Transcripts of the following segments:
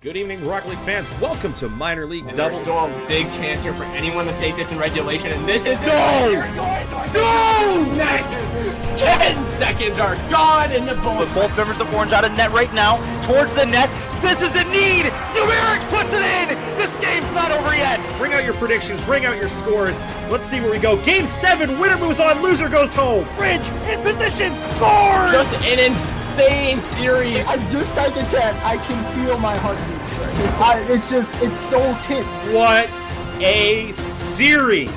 Good evening, Rocket League fans. Welcome to Minor League Doubles. There's still a big chance here for anyone to take this in regulation, and this is No! 10 seconds are gone in the ball. With both members of Orange out of net right now, towards the net. This is a need. Numerics puts it in. This game's not over yet. Bring out your predictions. Bring out your scores. Let's see where we go. Game 7. Winner moves on. Loser goes home. Fridge in position. Scores. Just an insane series. I just typed in chat. I can feel my heartbeat. It's so tense. What a series.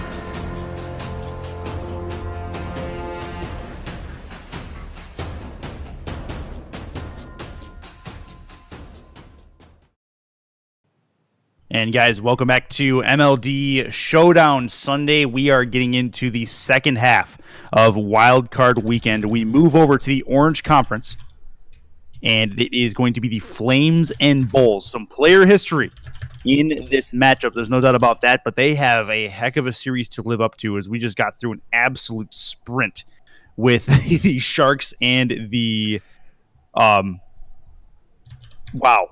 And guys, welcome back to MLD Showdown Sunday. We are getting into the second half of Wildcard Weekend. We move over to the Orange Conference, and it is going to be the Flames and Bulls. Some player history in this matchup. There's no doubt about that, but they have a heck of a series to live up to, as we just got through an absolute sprint with the Sharks and the wow.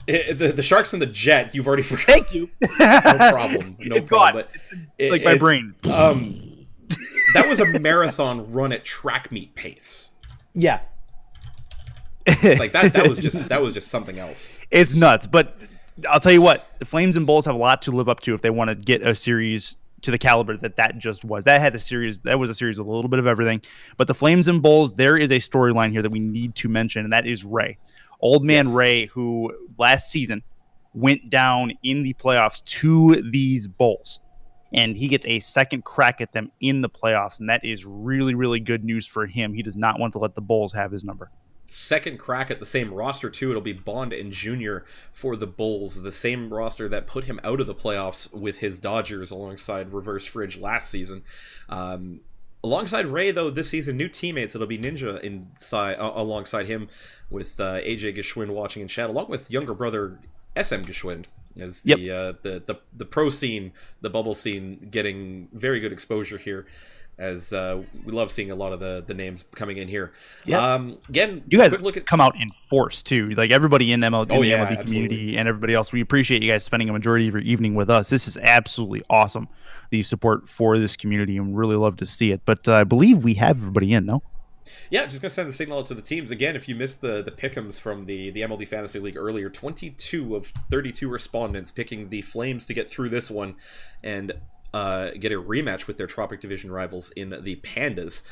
The Sharks and the Jets, you've already forgotten. Thank you. No problem. No It's problem. gone. But My brain. That was a marathon run at track meet pace. Yeah. Like that was just something else. It's nuts, but I'll tell you what, the Flames and Bulls have a lot to live up to if they want to get a series to the caliber that just was. That was a series with a little bit of everything. But the Flames and Bulls, there is a storyline here that we need to mention, and that is Ray. Old man Ray, who last season went down in the playoffs to these Bulls, and he gets a second crack at them in the playoffs, and that is really, really good news for him. He does not want to let the Bulls have his number. Second crack at the same roster, too. It'll be Bond and Junior for the Bulls, the same roster that put him out of the playoffs with his Dodgers alongside Reverse Fridge last season. Alongside Ray, though, this season, new teammates. It'll be Ninja alongside him, with AJ Geschwind watching in chat, along with younger brother SM Geschwind, as the pro scene, the bubble scene, getting very good exposure here, as we love seeing a lot of the names coming in here. Yep. Again, you guys quick look at come out in force too. Like everybody in MLB, the MLB community and everybody else, we appreciate you guys spending a majority of your evening with us. This is absolutely awesome, the support for this community, and really love to see it. But I believe we have everybody in, no? Yeah, just going to send the signal out to the teams. Again, if you missed the pick'ems from the MLD Fantasy League earlier, 22 of 32 respondents picking the Flames to get through this one and get a rematch with their Tropic Division rivals in the Pandas.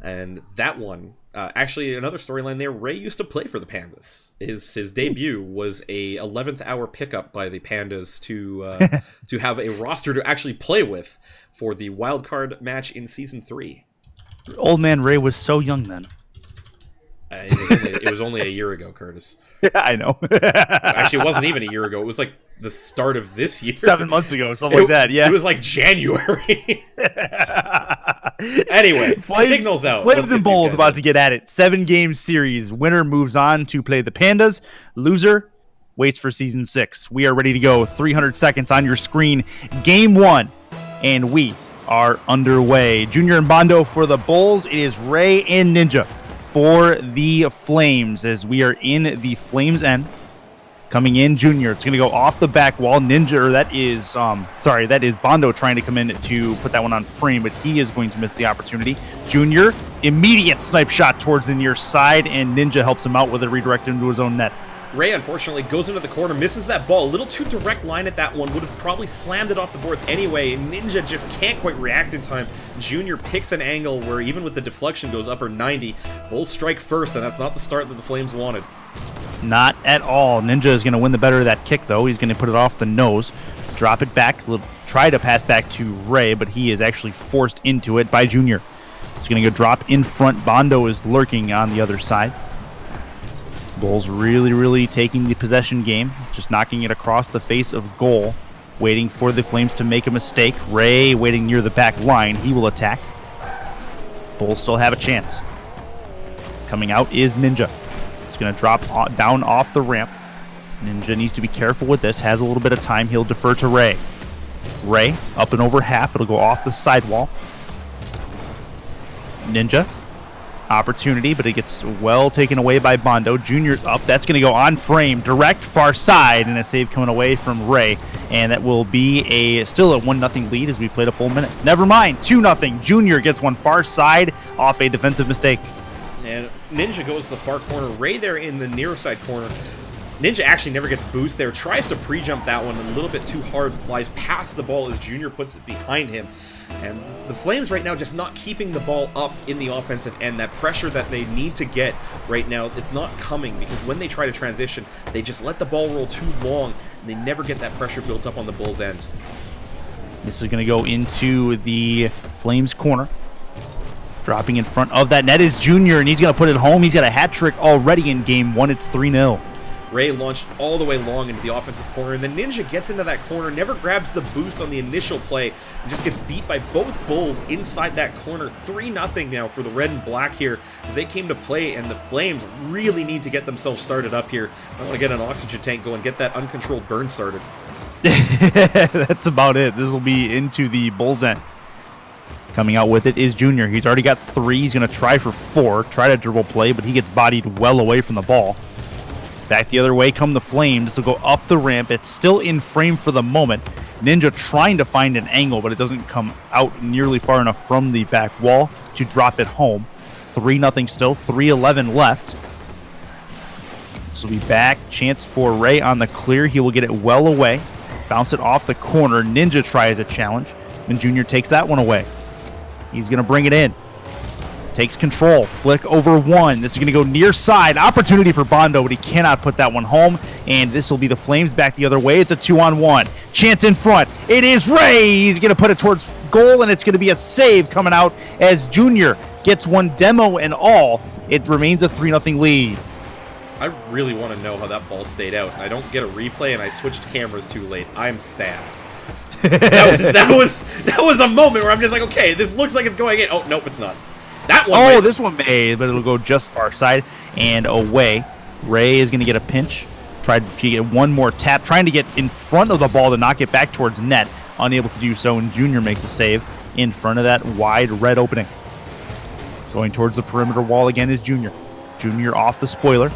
And that one, actually another storyline there, Ray used to play for the Pandas. His debut was a 11th hour pickup by the Pandas to have a roster to actually play with for the Wildcard match in Season 3. Old man Ray was so young then. It was only a year ago, Curtis. Yeah, I know. Actually, it wasn't even a year ago. It was like the start of this year. 7 months ago, something like that, yeah. It was like January. Anyway, signals out. Flames and Bulls about to get at it. 7-game series. Winner moves on to play the Pandas. Loser waits for Season 6. We are ready to go. 300 seconds on your screen. Game 1. And we are underway. Junior and Bondo for the Bulls. It is Ray and Ninja for the Flames, as we are in the Flames end. Coming in, Junior. It's going to go off the back wall. Ninja, or that is Bondo trying to come in to put that one on frame, but he is going to miss the opportunity. Junior, immediate snipe shot towards the near side, and Ninja helps him out with a redirect into his own net. Ray, unfortunately, goes into the corner, misses that ball. A little too direct line at that one. Would have probably slammed it off the boards anyway. Ninja just can't quite react in time. Junior picks an angle where even with the deflection goes upper 90. Bulls strike first, and that's not the start that the Flames wanted. Not at all. Ninja is going to win the better of that kick, though. He's going to put it off the nose. Drop it back. Try to pass back to Ray, but he is actually forced into it by Junior. He's going to go drop in front. Bondo is lurking on the other side. Bulls really, really taking the possession game, just knocking it across the face of goal, waiting for the Flames to make a mistake. Ray waiting near the back line. He will attack. Bulls still have a chance. Coming out is Ninja. He's going to drop down off the ramp. Ninja needs to be careful with this. Has a little bit of time. He'll defer to Ray. Ray, up and over half. It'll go off the sidewall. Ninja Opportunity, but it gets well taken away by Bondo. Junior's up. That's going to go on frame, direct far side, and a save coming away from Ray. And that will be still a 1-0 lead as we played a full minute. Never mind, 2-0. Junior gets one far side off a defensive mistake. And Ninja goes to the far corner. Ray there in the near side corner. Ninja actually never gets boost there. Tries to pre-jump that one a little bit too hard. Flies past the ball as Junior puts it behind him. And the Flames right now just not keeping the ball up in the offensive end. That pressure that they need to get right now, it's not coming, because when they try to transition, they just let the ball roll too long, and they never get that pressure built up on the Bulls' end. This is going to go into the Flames corner. Dropping in front of that net is Junior, and he's going to put it home. He's got a hat trick already in game one. It's 3-0. Ray launched all the way long into the offensive corner, and then Ninja gets into that corner, never grabs the boost on the initial play, and just gets beat by both Bulls inside that corner. 3-0 now for the red and black here as they came to play, and the Flames really need to get themselves started up here. I want to get an oxygen tank going, get that uncontrolled burn started. That's about it. This will be into the Bulls' end. Coming out with it is Junior. He's already got 3. He's going to try for 4, try to dribble play, but he gets bodied well away from the ball. Back the other way come the Flames. They'll go up the ramp. It's still in frame for the moment. Ninja trying to find an angle, but it doesn't come out nearly far enough from the back wall to drop it home. 3-0 still. 3:11 left. This will be back. Chance for Ray on the clear. He will get it well away. Bounce it off the corner. Ninja tries a challenge, and Junior takes that one away. He's going to bring it in. Takes control. Flick over one. This is going to go near side. Opportunity for Bondo, but he cannot put that one home. And this will be the Flames back the other way. It's a 2-on-1. Chance in front. It is Ray. He's going to put it towards goal, and it's going to be a save coming out as Junior gets one demo and all. It remains a 3-0 lead. I really want to know how that ball stayed out. I don't get a replay, and I switched cameras too late. I'm sad. that was a moment where I'm just like, okay, this looks like it's going in. Oh, nope, it's not. That one. Oh, this one may, but it'll go just far side and away. Ray is going to get a pinch. Tried to get one more tap, trying to get in front of the ball to knock it back towards net. Unable to do so, and Junior makes a save in front of that wide red opening. Going towards the perimeter wall again is Junior. Junior off the spoiler.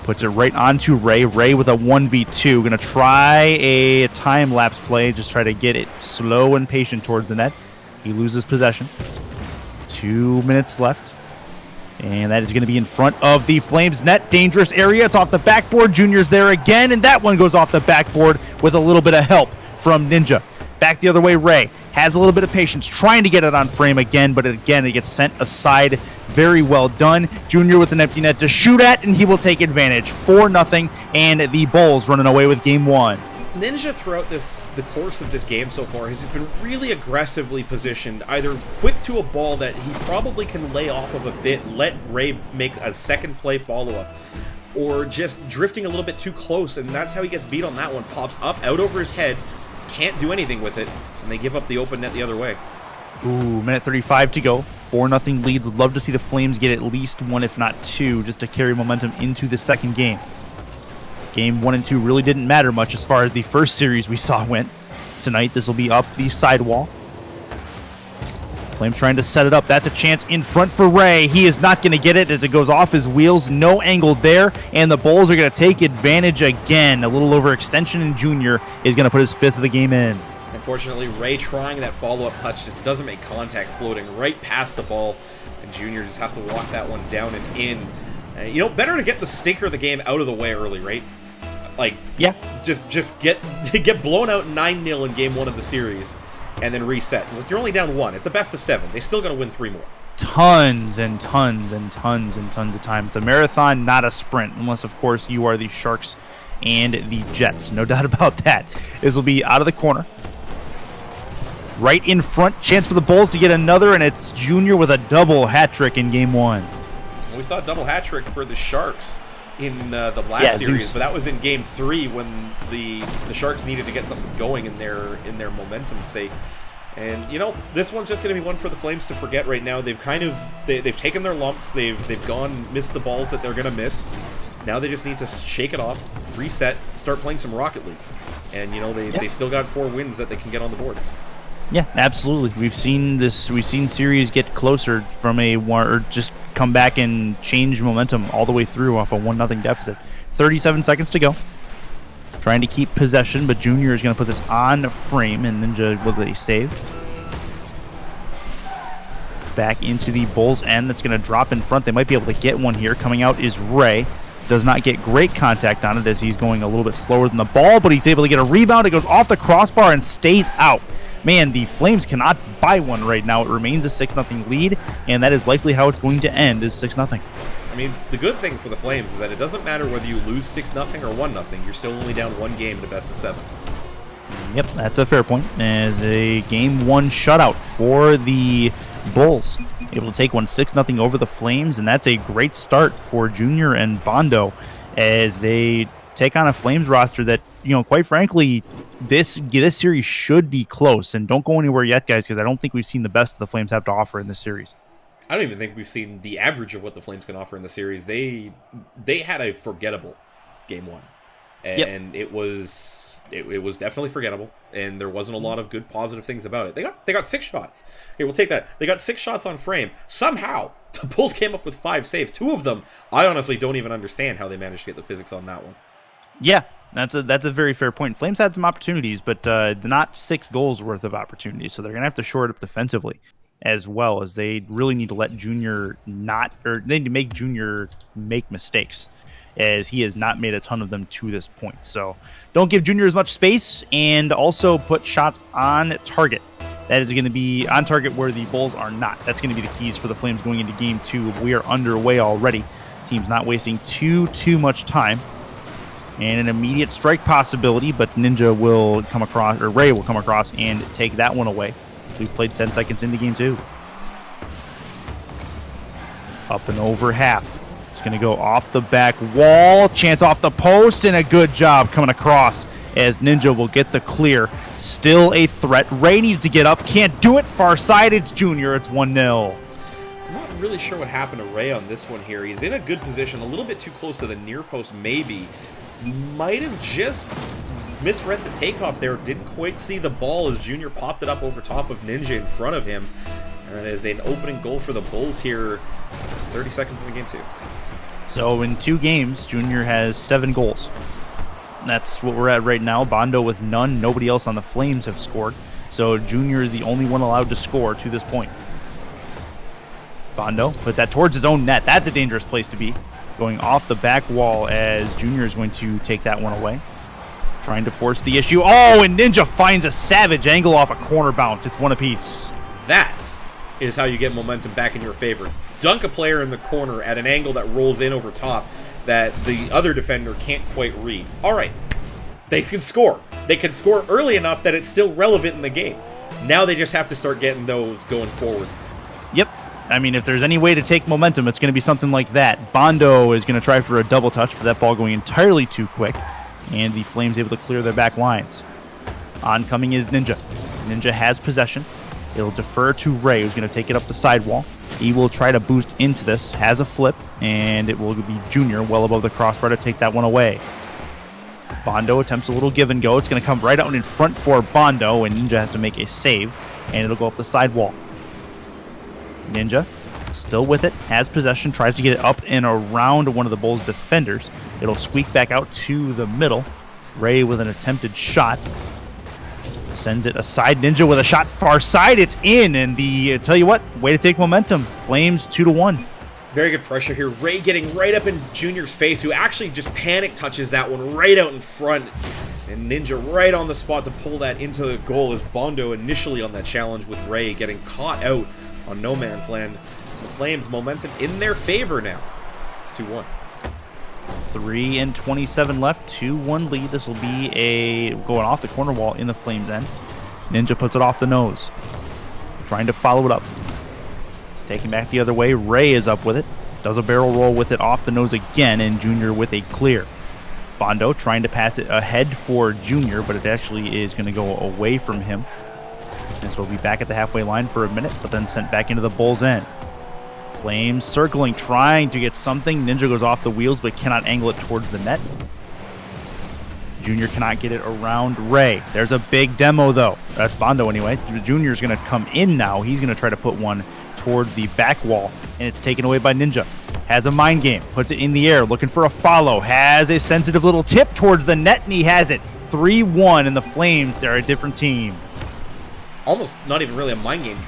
Puts it right onto Ray. Ray with a 1v2. Going to try a time-lapse play. Just try to get it slow and patient towards the net. He loses possession. 2 minutes left. And that is going to be in front of the Flames net. Dangerous area. It's off the backboard. Junior's there again. And that one goes off the backboard with a little bit of help from Ninja. Back the other way, Ray has a little bit of patience, trying to get it on frame again, but again, it gets sent aside. Very well done. Junior with an empty net to shoot at, and he will take advantage. 4-0, and the Bulls running away with game one. Ninja throughout the course of this game so far has just been really aggressively positioned, either quick to a ball that he probably can lay off of a bit, let Ray make a second play follow-up, or just drifting a little bit too close, and that's how he gets beat on that one. Pops up, out over his head, can't do anything with it, and they give up the open net the other way. Ooh, minute 35 to go. 4-0 lead. Would love to see the Flames get at least one, if not two, just to carry momentum into the second game. Game 1 and 2 really didn't matter much as far as the first series we saw went. Tonight, this will be up the sidewall. Flames trying to set it up. That's a chance in front for Ray. He is not going to get it as it goes off his wheels. No angle there, and the Bulls are going to take advantage again. A little overextension, and Junior is going to put his 5th of the game in. Unfortunately, Ray trying that follow-up touch just doesn't make contact, floating right past the ball, and Junior just has to walk that one down and in. Better to get the stinker of the game out of the way early, right? Like, yeah, just get blown out 9-0 in game 1 of the series, and then reset. You're only down 1. It's a best of 7. They still got to win 3 more. Tons and tons and tons and tons of time. It's a marathon, not a sprint, unless, of course, you are the Sharks and the Jets. No doubt about that. This will be out of the corner. Right in front. Chance for the Bulls to get another, and it's Junior with a double hat trick in game 1. We saw a double hat trick for the Sharks in the last series, but that was in game 3 when the Sharks needed to get something going in their momentum's sake. And this one's just going to be one for the Flames to forget right now. They've they've taken their lumps. They've missed the balls that they're going to miss. Now they just need to shake it off, reset, start playing some Rocket League. And they still got 4 wins that they can get on the board. Yeah, absolutely. We've seen series get closer from a one, or just come back and change momentum all the way through off a 1-0 deficit. 37 seconds to go. Trying to keep possession, but Junior is going to put this on frame, and Ninja with a save. Back into the Bulls end. That's going to drop in front. They might be able to get one here. Coming out is Ray. Does not get great contact on it as he's going a little bit slower than the ball, but he's able to get a rebound. It goes off the crossbar and stays out. Man, the Flames cannot buy one right now. It remains a 6-0 lead, and that is likely how it's going to end, is 6-0. I mean, the good thing for the Flames is that it doesn't matter whether you lose 6-0 or 1-0. You're still only down one game to best of 7. Yep, that's a fair point. As a Game 1 shutout for the Bulls. Able to take one 6-0 over the Flames, and that's a great start for Junior and Bondo as they take on a Flames roster that, quite frankly, this series should be close. And don't go anywhere yet, guys, because I don't think we've seen the best the Flames have to offer in this series. I don't even think we've seen the average of what the Flames can offer in the series. They had a forgettable Game 1, and it was definitely forgettable, and there wasn't a lot of good positive things about it. They got 6 shots. Here, we'll take that. They got 6 shots on frame. Somehow, the Bulls came up with 5 saves. 2 of them, I honestly don't even understand how they managed to get the physics on that one. Yeah, that's a very fair point. Flames had some opportunities, but not 6 goals worth of opportunities, so they're going to have to shore it up defensively, as well as they really need to let Junior they need to make Junior make mistakes, as he has not made a ton of them to this point. So don't give Junior as much space, and also put shots on target. That is going to be on target where the Bulls are not. That's going to be the keys for the Flames going into Game 2. We are underway already. Team's not wasting too much time. And an immediate strike possibility, but Ninja will come across, or Ray will come across and take that one away. We've played 10 seconds into Game 2. Up and over half. It's going to go off the back wall. Chance off the post, and a good job coming across as Ninja will get the clear. Still a threat. Ray needs to get up. Can't do it. Far side, it's Junior. It's 1-0. I'm not really sure what happened to Ray on this one here. He's in a good position, a little bit too close to the near post maybe. Might have just misread the takeoff there. Didn't quite see the ball as Junior popped it up over top of Ninja in front of him. And it is an opening goal for the Bulls here. 30 seconds in the Game 2. So in 2 games, Junior has 7 goals. That's what we're at right now. Bondo with none. Nobody else on the Flames have scored. So Junior is the only one allowed to score to this point. Bondo puts that towards his own net. That's a dangerous place to be. Going off the back wall as Junior is going to take that one away. Trying to force the issue. Oh, and Ninja finds a savage angle off a corner bounce. It's 1 apiece. That is how you get momentum back in your favor. Dunk a player in the corner at an angle that rolls in over top that the other defender can't quite read. All right, they can score. They can score early enough that it's still relevant in the game. Now they just have to start getting those going forward. Yep. I mean, if there's any way to take momentum, it's going to be something like that. Bondo is going to try for a double touch, but that ball going entirely too quick. And the Flames able to clear their back lines. Oncoming is Ninja. Ninja has possession. It'll defer to Ray, who's going to take it up the sidewall. He will try to boost into this, has a flip, and it will be Junior well above the crossbar to take that one away. Bondo attempts a little give and go. It's going to come right out in front for Bondo, and Ninja has to make a save, and it'll go up the sidewall. Ninja still with it, has possession, tries to get it up and around one of the Bulls' defenders. It'll squeak back out to the middle. Ray with an attempted shot. Sends it aside. Ninja with a shot far side. It's in, and tell you what, way to take momentum. Flames 2-1. Very good pressure here. Ray getting right up in Junior's face, who actually just panic touches that one right out in front. And Ninja right on the spot to pull that into the goal as Bondo initially on that challenge with Ray getting caught out on no man's land. The Flames momentum in their favor now. It's 2-1. 3:27 left, 2-1 lead. This will be going off the corner wall in the Flames end. Ninja puts it off the nose. Trying to follow it up. He's taking back the other way. Ray is up with it. Does a barrel roll with it off the nose again, and Junior with a clear. Bondo trying to pass it ahead for Junior, but it actually is going to go away from him. And so we'll be back at the halfway line for a minute, but then sent back into the Bulls' end. Flames circling, trying to get something. Ninja goes off the wheels, but cannot angle it towards the net. Junior cannot get it around Ray. There's a big demo, though. That's Bondo anyway. Junior's going to come in now. He's going to try to put one toward the back wall and it's taken away by Ninja. Has a mind game, puts it in the air, looking for a follow, has a sensitive little tip towards the net, and he has it. 3-1, and the Flames, they're a different team. Almost not even really a mind game.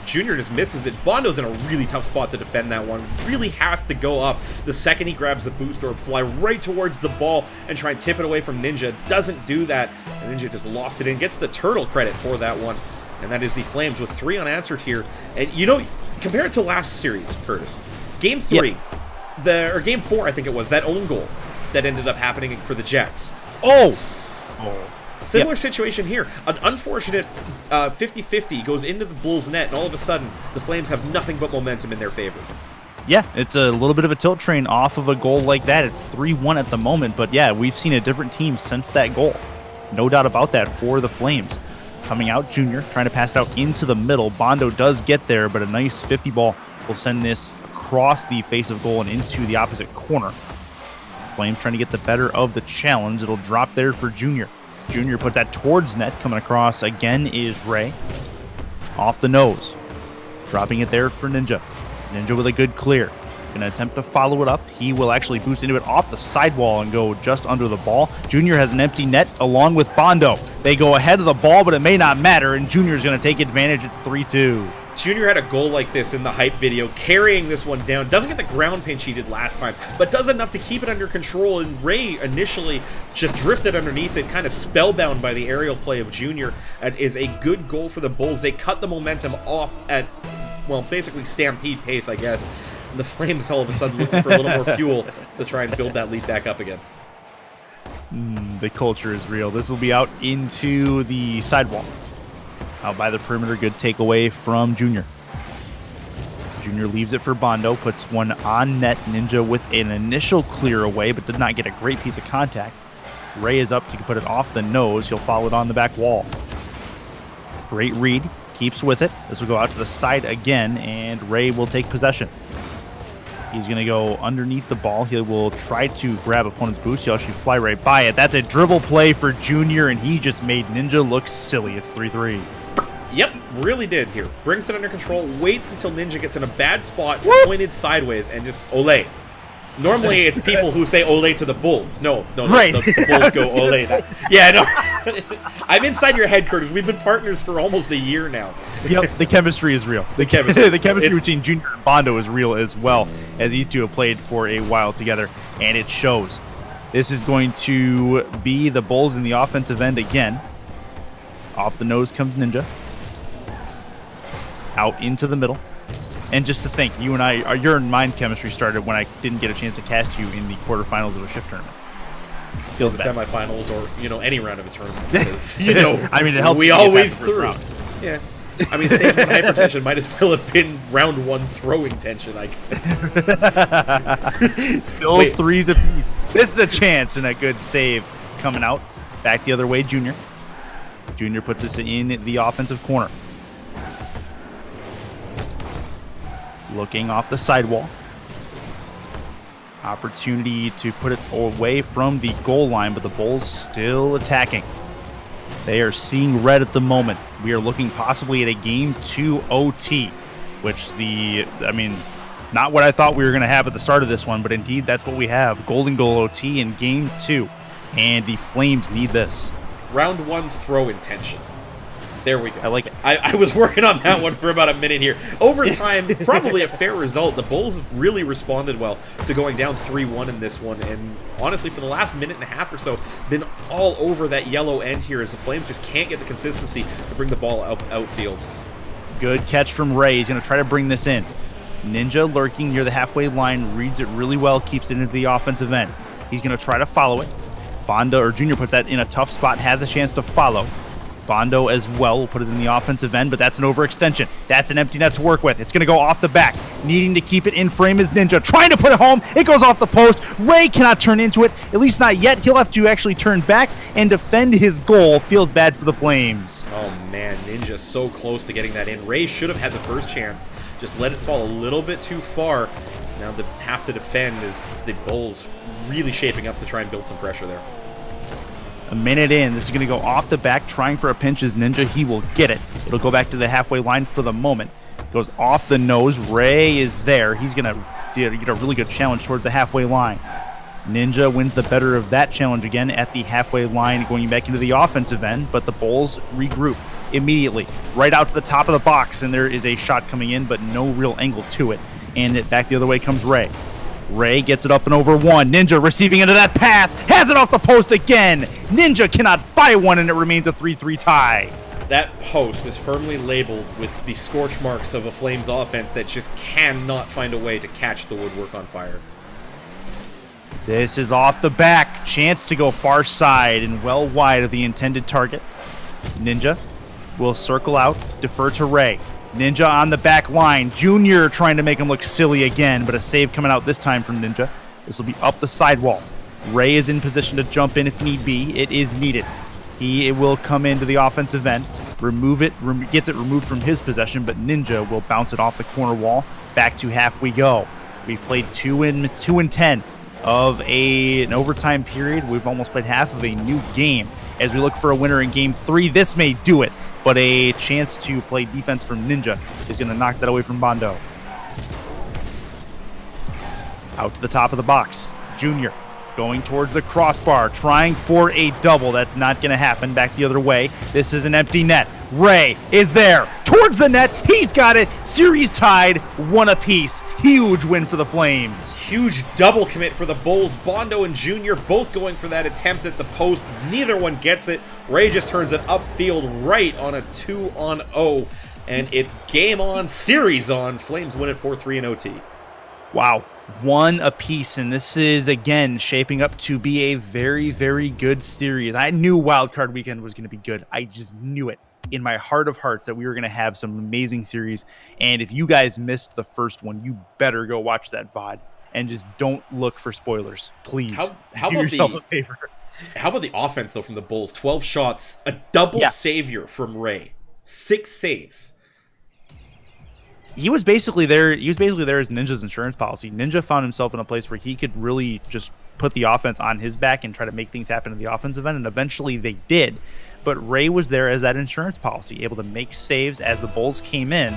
Junior just misses it. Bondo's in a really tough spot to defend that one. Really has to go up the second he grabs the boost or fly right towards the ball and try and tip it away from Ninja. Doesn't do that. And Ninja just lost it and gets the turtle credit for that one. And that is the Flames with 3 unanswered here. And you know, compared to last series, Curtis, Game 3, or Game 4, I think it was, that own goal that ended up happening for the Jets. Similar situation here. An unfortunate 50-50 goes into the Bulls' net, and all of a sudden, the Flames have nothing but momentum in their favor. Yeah, it's a little bit of a tilt train off of a goal like that. It's 3-1 at the moment, but yeah, we've seen a different team since that goal. No doubt about that for the Flames. Coming out, Junior, trying to pass it out into the middle. Bondo does get there, but a nice 50 ball will send this across the face of goal and into the opposite corner. Flames trying to get the better of the challenge. It'll drop there for Junior. Junior puts that towards net. Coming across again is Ray. Off the nose. Dropping it there for Ninja. Ninja with a good clear. Going to attempt to follow it up. He will actually boost into it off the sidewall and go just under the ball. Junior has an empty net along with Bondo. They go ahead of the ball, but it may not matter, and Junior's going to take advantage. It's 3-2. Junior had a goal like this in the hype video, carrying this one down. Doesn't get the ground pinch he did last time, but does enough to keep it under control, and Ray initially just drifted underneath it, kind of spellbound by the aerial play of Junior. That is a good goal for the Bulls. They cut the momentum off at, well, basically stampede pace, I guess. And the Flames all of a sudden looking for a little more fuel to try and build that lead back up again. The culture is real. This will be out into the sidewall. Out by the perimeter, good takeaway from Junior. Junior leaves it for Bondo, puts one on net. Ninja with an initial clear away, but did not get a great piece of contact. Ray is up to put it off the nose. He'll follow it on the back wall. Great read, keeps with it. This will go out to the side again, and Ray will take possession. He's going to go underneath the ball. He will try to grab opponent's boost. He'll actually fly right by it. That's a dribble play for Junior, and he just made Ninja look silly. It's 3-3. Yep, really did here. Brings it under control, waits until Ninja gets in a bad spot, pointed sideways, and just ole. Normally, it's people who say ole to the Bulls. No, right. the Bulls go ole. Yeah, no. I'm inside your head, Curtis. We've been partners for almost a year now. Yep, the chemistry is real. The chemistry between Junior and Bondo is real as well, as these two have played for a while together, and it shows. This is going to be the Bulls in the offensive end again. Off the nose comes Ninja. Out into the middle. And just to think, you and I, your mind chemistry started when I didn't get a chance to cast you in the quarterfinals of a shift tournament. Feels the semifinals or, any round of a tournament. Because, I mean, it helps. We always threw. Yeah. I mean, stage 1 hypertension might as well have been round 1 throwing tension, I guess. Still Wait. 3s apiece. This is a chance and a good save coming out. Back the other way, Junior. Junior puts us in the offensive corner. Looking off the sidewall. Opportunity to put it away from the goal line, but the Bulls still attacking. They are seeing red at the moment. We are looking possibly at a Game 2 OT, which not what I thought we were going to have at the start of this one, but indeed that's what we have. Golden goal OT in Game 2, and the Flames need this. Round 1 throw intention. There we go. I like it. I was working on that one for about a minute here. Overtime, probably a fair result. The Bulls really responded well to going down 3-1 in this one. And honestly, for the last minute and a half or so, been all over that yellow end here as the Flames just can't get the consistency to bring the ball outfield. Good catch from Ray. He's going to try to bring this in. Ninja lurking near the halfway line, reads it really well, keeps it into the offensive end. He's going to try to follow it. Bondo or Junior puts that in a tough spot, has a chance to follow. Bondo as well will put it in the offensive end, but that's an overextension. That's an empty net to work with. It's going to go off the back. Needing to keep it in frame is Ninja. Trying to put it home. It goes off the post. Ray cannot turn into it, at least not yet. He'll have to actually turn back and defend his goal. Feels bad for the Flames. Oh, man. Ninja so close to getting that in. Ray should have had the first chance. Just let it fall a little bit too far. Now the have to defend is the Bulls really shaping up to try and build some pressure there. A minute in, this is going to go off the back, trying for a pinch as Ninja. He will get it. It'll go back to the halfway line for the moment. Goes off the nose. Ray is there. He's going to get a really good challenge towards the halfway line. Ninja wins the better of that challenge again at the halfway line, going back into the offensive end, but the Bulls regroup immediately, right out to the top of the box, and there is a shot coming in, but no real angle to it. And back the other way comes Ray. Ray gets it up and over one. Ninja receiving into that pass, has it off the post again. Ninja cannot buy one, and it remains a 3-3 tie. That post is firmly labeled with the scorch marks of a Flames offense that just cannot find a way to catch the woodwork on fire. This is off the back. Chance to go far side and well wide of the intended target. Ninja will circle out, defer to Ray. Ninja on the back line. Junior trying to make him look silly again, but a save coming out this time from Ninja. This will be up the sidewall. Ray is in position to jump in if need be. It is needed. He will come into the offensive end, remove it, gets it removed from his possession, but Ninja will bounce it off the corner wall. Back to half we go. We've played 2 and 10 of an overtime period. We've almost played half of a new game. As we look for a winner in game 3, this may do it, but a chance to play defense from Ninja is going to knock that away from Bondo. Out to the top of the box. Junior going towards the crossbar, trying for a double. That's not going to happen. Back the other way. This is an empty net. Ray is there towards the net. He's got it. Series tied, 1 apiece. Huge win for the Flames. Huge double commit for the Bulls. Bondo and Junior both going for that attempt at the post. Neither one gets it. Ray just turns it upfield right on a 2-on-0. And it's game on, series on. Flames win it 4-3 in OT. Wow. 1 apiece, and this is, again, shaping up to be a very, very good series. I knew Wildcard Weekend was going to be good. I just knew it in my heart of hearts that we were going to have some amazing series. And if you guys missed the first one, you better go watch that VOD and just don't look for spoilers. Please. How do about yourself a favor. How about the offense, though, from the Bulls? 12 shots, a double savior from Ray. 6 saves. He was basically there as Ninja's insurance policy. Ninja found himself in a place where he could really just put the offense on his back and try to make things happen in the offensive end, and eventually they did. But Ray was there as that insurance policy, able to make saves as the Bulls came in.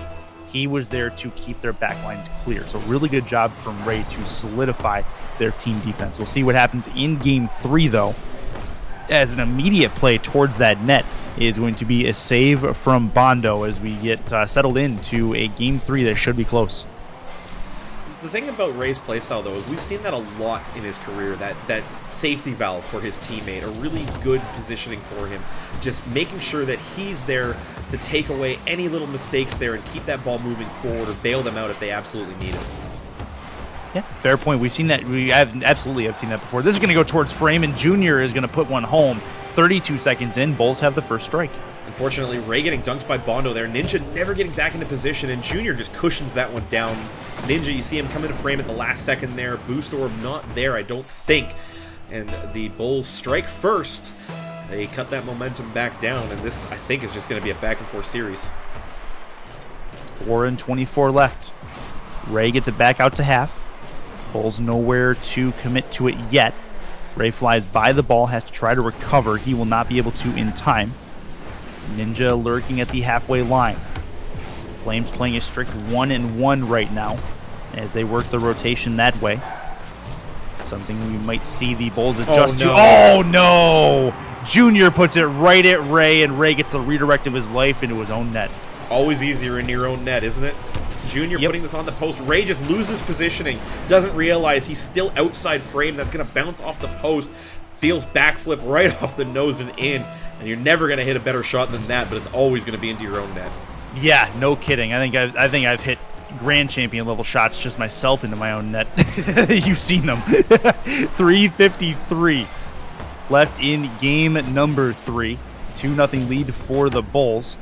He was there to keep their backlines clear. So really good job from Ray to solidify their team defense. We'll see what happens in game 3, though, as an immediate play towards that net is going to be a save from Bondo as we get settled into a game 3 that should be close. The thing about Ray's playstyle, though, is we've seen that a lot in his career, that safety valve for his teammate, a really good positioning for him, just making sure that he's there to take away any little mistakes there and keep that ball moving forward or bail them out if they absolutely need it. Yeah, fair point. We've seen that. I've seen that before. This is going to go towards frame, and Junior is going to put one home. 32 seconds in, Bulls have the first strike. Unfortunately, Ray getting dunked by Bondo there. Ninja never getting back into position, and Junior just cushions that one down. Ninja, you see him come into frame at the last second there. Boost orb not there, I don't think. And the Bulls strike first. They cut that momentum back down, and this, I think, is just going to be a back-and-forth series. 4 and 24 left. Ray gets it back out to half. Bulls nowhere to commit to it yet. Ray flies by the ball, has to try to recover. He will not be able to in time. Ninja lurking at the halfway line. Flames playing a strict 1-and-1 right now as they work the rotation that way. Something we might see the Bulls adjust to. Oh, no! Junior puts it right at Ray, and Ray gets the redirect of his life into his own net. Always easier in your own net, isn't it? Junior putting this on the post. Ray just loses positioning. Doesn't realize he's still outside frame. That's going to bounce off the post. Feels backflip right off the nose and in. And you're never going to hit a better shot than that, but it's always going to be into your own net. Yeah, no kidding. I think I've hit grand champion level shots just myself into my own net. You've seen them. 3:53 left in game number 3. 2-0 lead for the Bulls.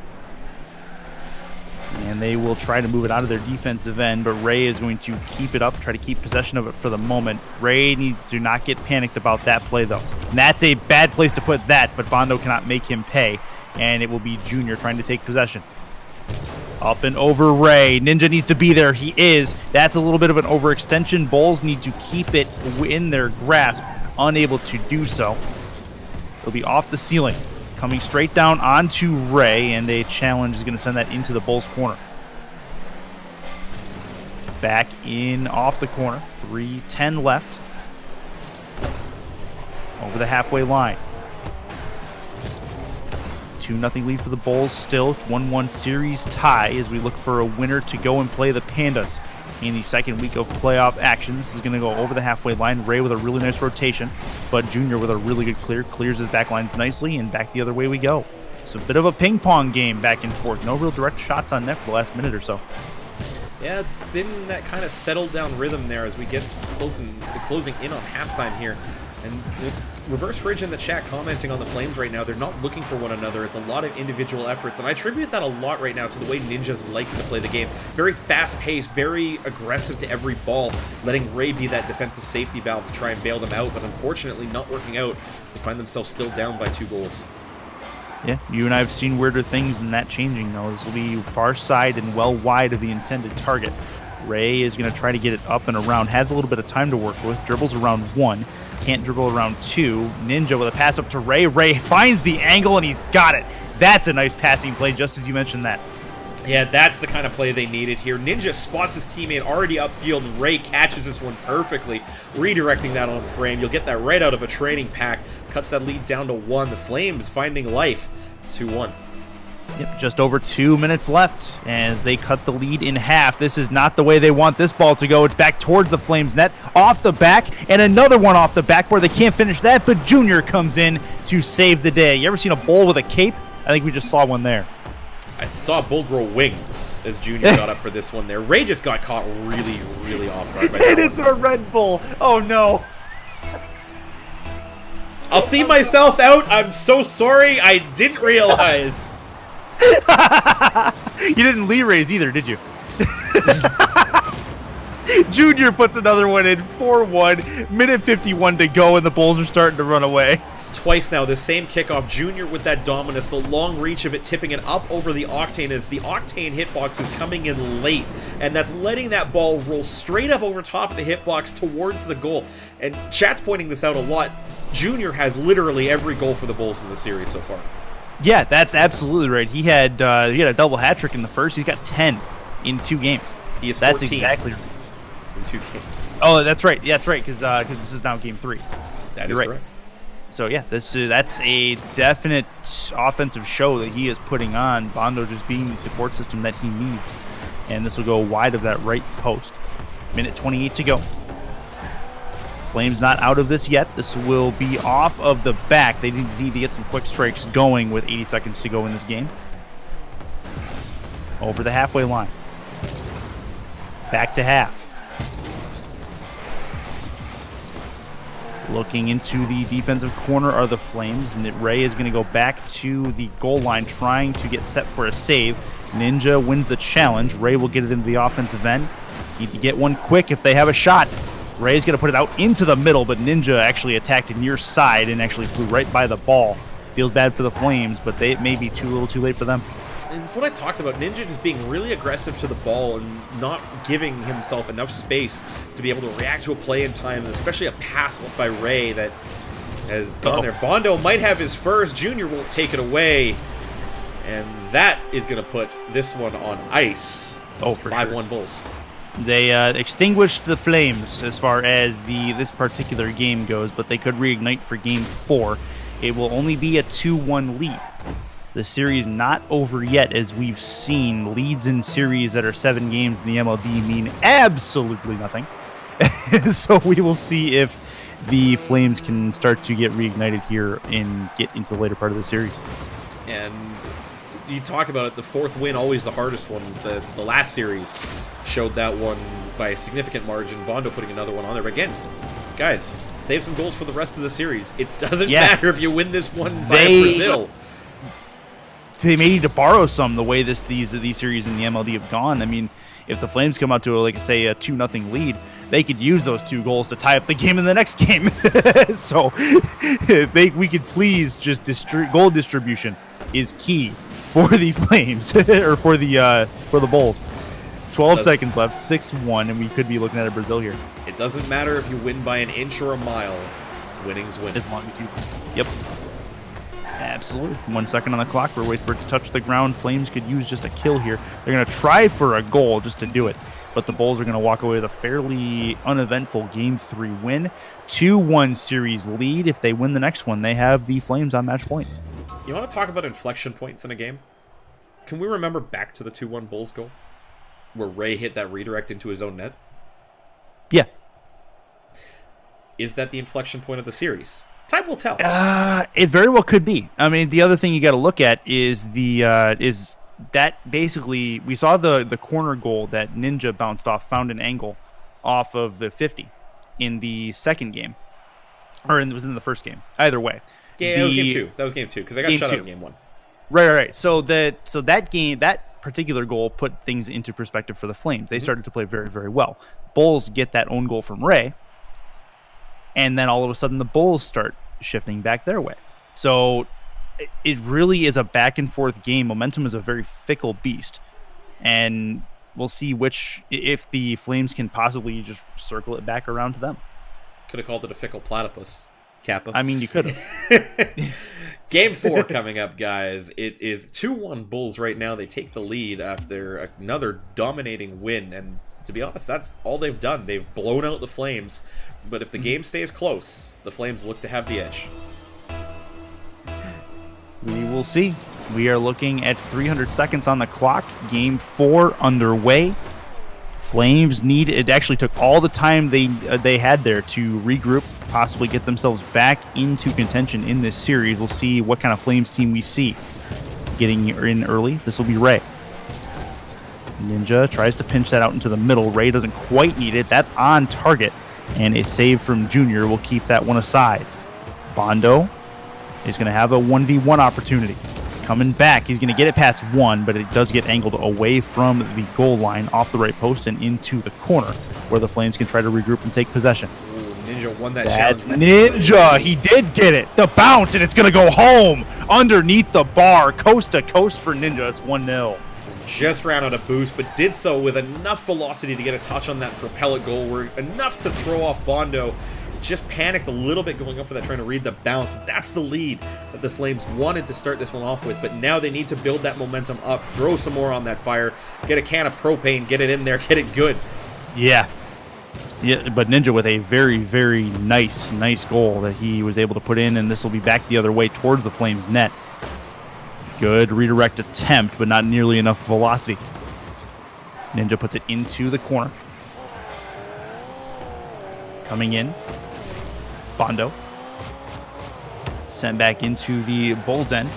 And they will try to move it out of their defensive end, but Ray is going to keep it up, try to keep possession of it for the moment. Ray needs to not get panicked about that play, though. And that's a bad place to put that, but Bondo cannot make him pay, and it will be Junior trying to take possession. Up and over Ray. Ninja needs to be there. He is. That's a little bit of an overextension. Bulls need to keep it in their grasp, unable to do so. It'll be off the ceiling. Coming straight down onto Ray, and a challenge is going to send that into the Bulls' corner. back in off the corner. 3:10 left. Over the halfway line. 2-0 lead for the Bulls still. 1-1 series tie as we look for a winner to go and play the Pandas in the second week of playoff action. This is going to go over the halfway line. Ray with a really nice rotation, but Junior with a really good clear. Clears his back lines nicely, and back the other way we go. It's a bit of a ping-pong game back and forth. No real direct shots on net for the last minute or so. Yeah, been that kind of settled down rhythm there as we get closing in on halftime here. And the Reverse Fridge in the chat commenting on the Flames right now. They're not looking for one another. It's a lot of individual efforts, and I attribute that a lot right now to the way Ninja's like to play the game. Very fast-paced, very aggressive to every ball, letting Ray be that defensive safety valve to try and bail them out, but unfortunately not working out. They find themselves still down by 2 goals. Yeah, you and I have seen weirder things than that changing, though. This will be far side and well wide of the intended target. Ray is going to try to get it up and around. Has a little bit of time to work with. Dribbles around 1. Can't dribble around 2. Ninja with a pass up to Ray. Ray finds the angle, and he's got it. That's a nice passing play, just as you mentioned that. Yeah, that's the kind of play they needed here. Ninja spots his teammate already upfield, and Ray catches this one perfectly, redirecting that on frame. You'll get that right out of a training pack. Cuts that lead down to 1. The Flames finding life. It's 2-1. Yep, just over 2 minutes left as they cut the lead in half. This is not the way they want this ball to go. It's back towards the Flames net, off the back, and another one off the backboard. They can't finish that, but Junior comes in to save the day. You ever seen a bull with a cape? I think we just saw one there. I saw Bull grow wings as Junior got up for this one there. Ray just got caught really, really off guard by that And it's a Red Bull. Oh, no. I'll see myself out. I'm so sorry. I didn't realize. You didn't Lee raise either, did you? Junior puts another one in, 4-1, minute 51 to go, and the Bulls are starting to run away. Twice now, the same kickoff. Junior with that dominance, the long reach of it, tipping it up over the Octane as the Octane hitbox is coming in late, and that's letting that ball roll straight up over top of the hitbox towards the goal. And chat's pointing this out a lot. Junior has literally every goal for the Bulls in the series so far. Yeah, that's absolutely right. He had a double hat trick in the first. He's got 10 in 2 games. He is 14 that's exactly right. in 2 games. Oh, that's right. Yeah, that's right, because this is now game 3. That is right. correct. So yeah, that's a definite offensive show that he is putting on. Bondo just being the support system that he needs, and this will go wide of that right post. Minute 28 to go. Flames not out of this yet. This will be off of the back. They need to get some quick strikes going with 80 seconds to go in this game. Over the halfway line. Back to half. Looking into the defensive corner are the Flames. Ray is going to go back to the goal line trying to get set for a save. Ninja wins the challenge. Ray will get it into the offensive end. Need to get one quick if they have a shot. Ray's going to put it out into the middle, but Ninja actually attacked near side and actually flew right by the ball. Feels bad for the Flames, but it may be too little too late for them. And it's what I talked about. Ninja just being really aggressive to the ball and not giving himself enough space to be able to react to a play in time, and especially a pass by Ray that has gone there. Bondo might have his first. Junior won't take it away. And that is going to put this one on ice. Oh, for 5-1 sure. Bulls. They extinguished the Flames as far as this particular game goes, but they could reignite for Game 4. It will only be a 2-1 lead. The series not over yet, as we've seen leads in series that are 7 games in the MLB mean absolutely nothing. So we will see if the Flames can start to get reignited here and get into the later part of the series. And you talk about it, the 4th win, always the hardest one. The last series showed that one by a significant margin. Bondo putting another one on there. But again, guys, save some goals for the rest of the series. It doesn't matter if you win this one by Brazil. They may need to borrow some the way these series in the MLD have gone. I mean, if the Flames come out to, like, say, a 2-0 lead, they could use those 2 goals to tie up the game in the next game. So if we could please just goal distribution is key for the Flames or for the Bulls. 12 seconds left, 6-1, and we could be looking at a Brazil here. It doesn't matter if you win by an inch or a mile. Winning's winning. As long as you... Yep. Absolutely. 1 second on the clock. We're waiting for it to touch the ground. Flames could use just a kill here. They're going to try for a goal just to do it. but the Bulls are going to walk away with a fairly uneventful Game 3 win. 2-1 series lead. If they win the next one, they have the Flames on match point. You want to talk about inflection points in a game? Can we remember back to the 2-1 Bulls goal? Where Ray hit that redirect into his own net? Yeah. Is that the inflection point of the series? Time will tell. It very well could be. I mean, the other thing you got to look at is that basically we saw the corner goal that Ninja bounced off, found an angle off of the 50 in the second game, or it was in the first game. Either way, yeah, that was game 2. That was game 2 because I got shut out in game 1. Right. So that game, that particular goal put things into perspective for the Flames. They started to play very, very well. Bulls get that own goal from Ray, and then all of a sudden the Bulls start shifting back their way. So it really is a back and forth game. Momentum is a very fickle beast, and we'll see if the Flames can possibly just circle it back around to them. Could have called it a fickle platypus, Kappa. I mean, you could have. Game 4 coming up, guys. It is 2-1 Bulls right now. They take the lead after another dominating win, and to be honest, that's all they've done. They've blown out the Flames, but if the game stays close, the Flames look to have the edge. We will see. We are looking at 300 seconds on the clock. Game 4 underway. Flames it actually took all the time they had there to regroup, possibly get themselves back into contention in this series. We'll see what kind of Flames team we see getting in early. This will be Ray. Ninja tries to pinch that out into the middle. Ray doesn't quite need it. That's on target, and a save from Junior will keep that one aside. Bondo is going to have a 1v1 opportunity. Coming back, he's going to get it past one, but it does get angled away from the goal line, off the right post and into the corner, where the Flames can try to regroup and take possession. Ooh, Ninja won that That's challenge. Ninja! He did get it! The bounce, and it's going to go home underneath the bar. Coast to coast for Ninja. It's 1-0. Just ran out of boost, but did so with enough velocity to get a touch on that propellant goal, where enough to throw off Bondo. Just panicked a little bit going up for that, trying to read the bounce. That's the lead that the Flames wanted to start this one off with, but now they need to build that momentum up, throw some more on that fire, get a can of propane, get it in there, get it good. Yeah, but Ninja with a very, very nice goal that he was able to put in, and this will be back the other way towards the Flames net. Good redirect attempt, but not nearly enough velocity. Ninja puts it into the corner. Coming in. Bondo. Sent back into the Bulls end.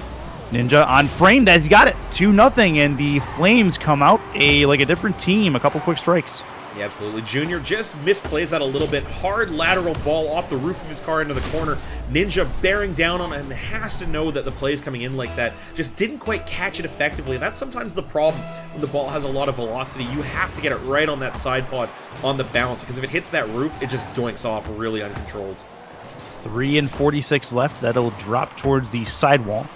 Ninja on frame. That's got it. 2-0, and the Flames come out like a different team. A couple quick strikes. Yeah, absolutely. Junior just misplays that a little bit. Hard lateral ball off the roof of his car into the corner. Ninja bearing down on it and has to know that the play is coming in like that. Just didn't quite catch it effectively. That's sometimes the problem when the ball has a lot of velocity. You have to get it right on that side pod on the bounce, because if it hits that roof, it just doinks off really uncontrolled. 3:46 left. That'll drop towards the sidewall.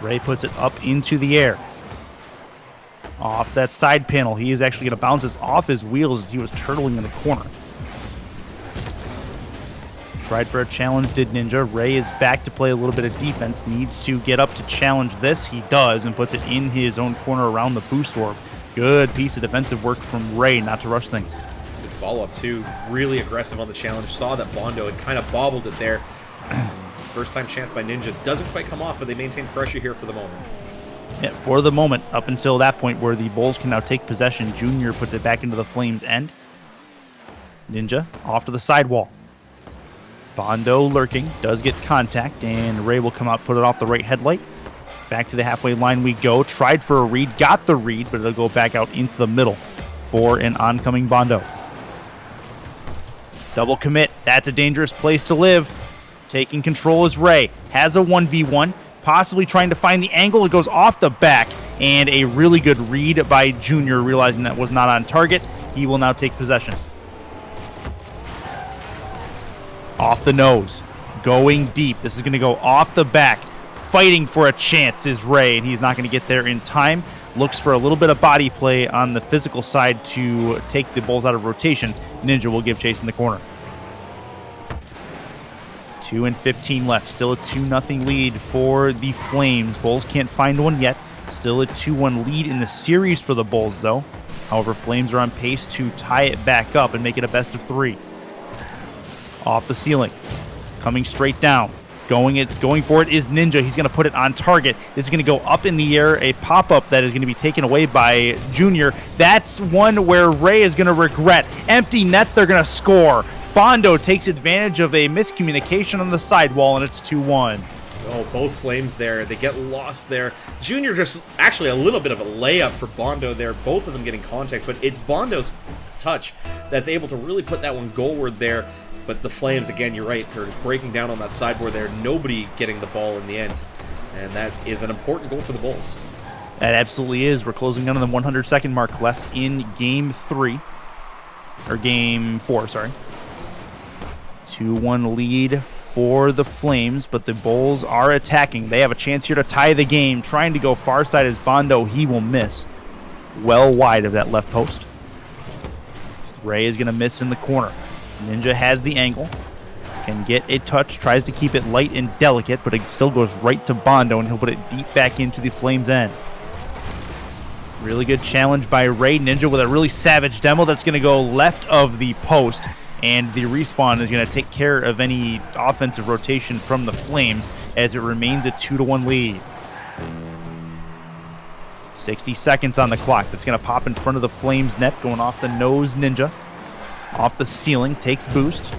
Ray puts it up into the air. Off that side panel. He is actually going to bounce this off his wheels as he was turtling in the corner. Tried for a challenge, did Ninja. Ray is back to play a little bit of defense. Needs to get up to challenge this. He does, and puts it in his own corner around the boost orb. Good piece of defensive work from Ray not to rush things. Good follow-up, too. Really aggressive on the challenge. Saw that Bondo had kind of bobbled it there. First time chance by Ninja. Doesn't quite come off, but they maintain pressure here for the moment. Yeah, for the moment, up until that point where the Bulls can now take possession, Junior puts it back into the Flames' end. Ninja off to the sidewall. Bondo lurking, does get contact, and Ray will come out, put it off the right headlight. Back to the halfway line we go. Tried for a read, got the read, but it'll go back out into the middle for an oncoming Bondo. Double commit. That's a dangerous place to live. Taking control is Ray. Has a 1v1. Possibly trying to find the angle. It goes off the back, and a really good read by Junior, realizing that was not on target. He will now take possession. Off the nose. Going deep. This is going to go off the back. Fighting for a chance is Ray, and he's not going to get there in time. Looks for a little bit of body play on the physical side to take the Bulls out of rotation. Ninja will give chase in the corner. 2:15 left. Still a 2-0 lead for the Flames. Bulls can't find one yet. Still a 2-1 lead in the series for the Bulls, though. However, Flames are on pace to tie it back up and make it a best of 3. Off the ceiling. Coming straight down. Going for it is Ninja. He's going to put it on target. This is going to go up in the air. A pop-up that is going to be taken away by Junior. That's one where Ray is going to regret. Empty net, they're going to score. Bondo takes advantage of a miscommunication on the sidewall, and it's 2-1. Oh, both Flames there. They get lost there. Junior just actually a little bit of a layup for Bondo there. Both of them getting contact, but it's Bondo's touch that's able to really put that one goalward there. But the Flames, again, you're right, Curtis, breaking down on that sideboard there. Nobody getting the ball in the end. And that is an important goal for the Bulls. That absolutely is. We're closing in on the 100-second mark left in Game 3. Or Game 4, sorry. 2-1 lead for the Flames, but the Bulls are attacking. They have a chance here to tie the game. Trying to go far side as Bondo. He will miss. Well wide of that left post. Ray is going to miss in the corner. Ninja has the angle, can get a touch, tries to keep it light and delicate, but it still goes right to Bondo, and he'll put it deep back into the Flames' end. Really good challenge by Ray. Ninja with a really savage demo that's going to go left of the post, and the respawn is going to take care of any offensive rotation from the Flames as it remains a 2-1 lead. 60 seconds on the clock. That's going to pop in front of the Flames net, going off the nose. Ninja off the ceiling, takes boost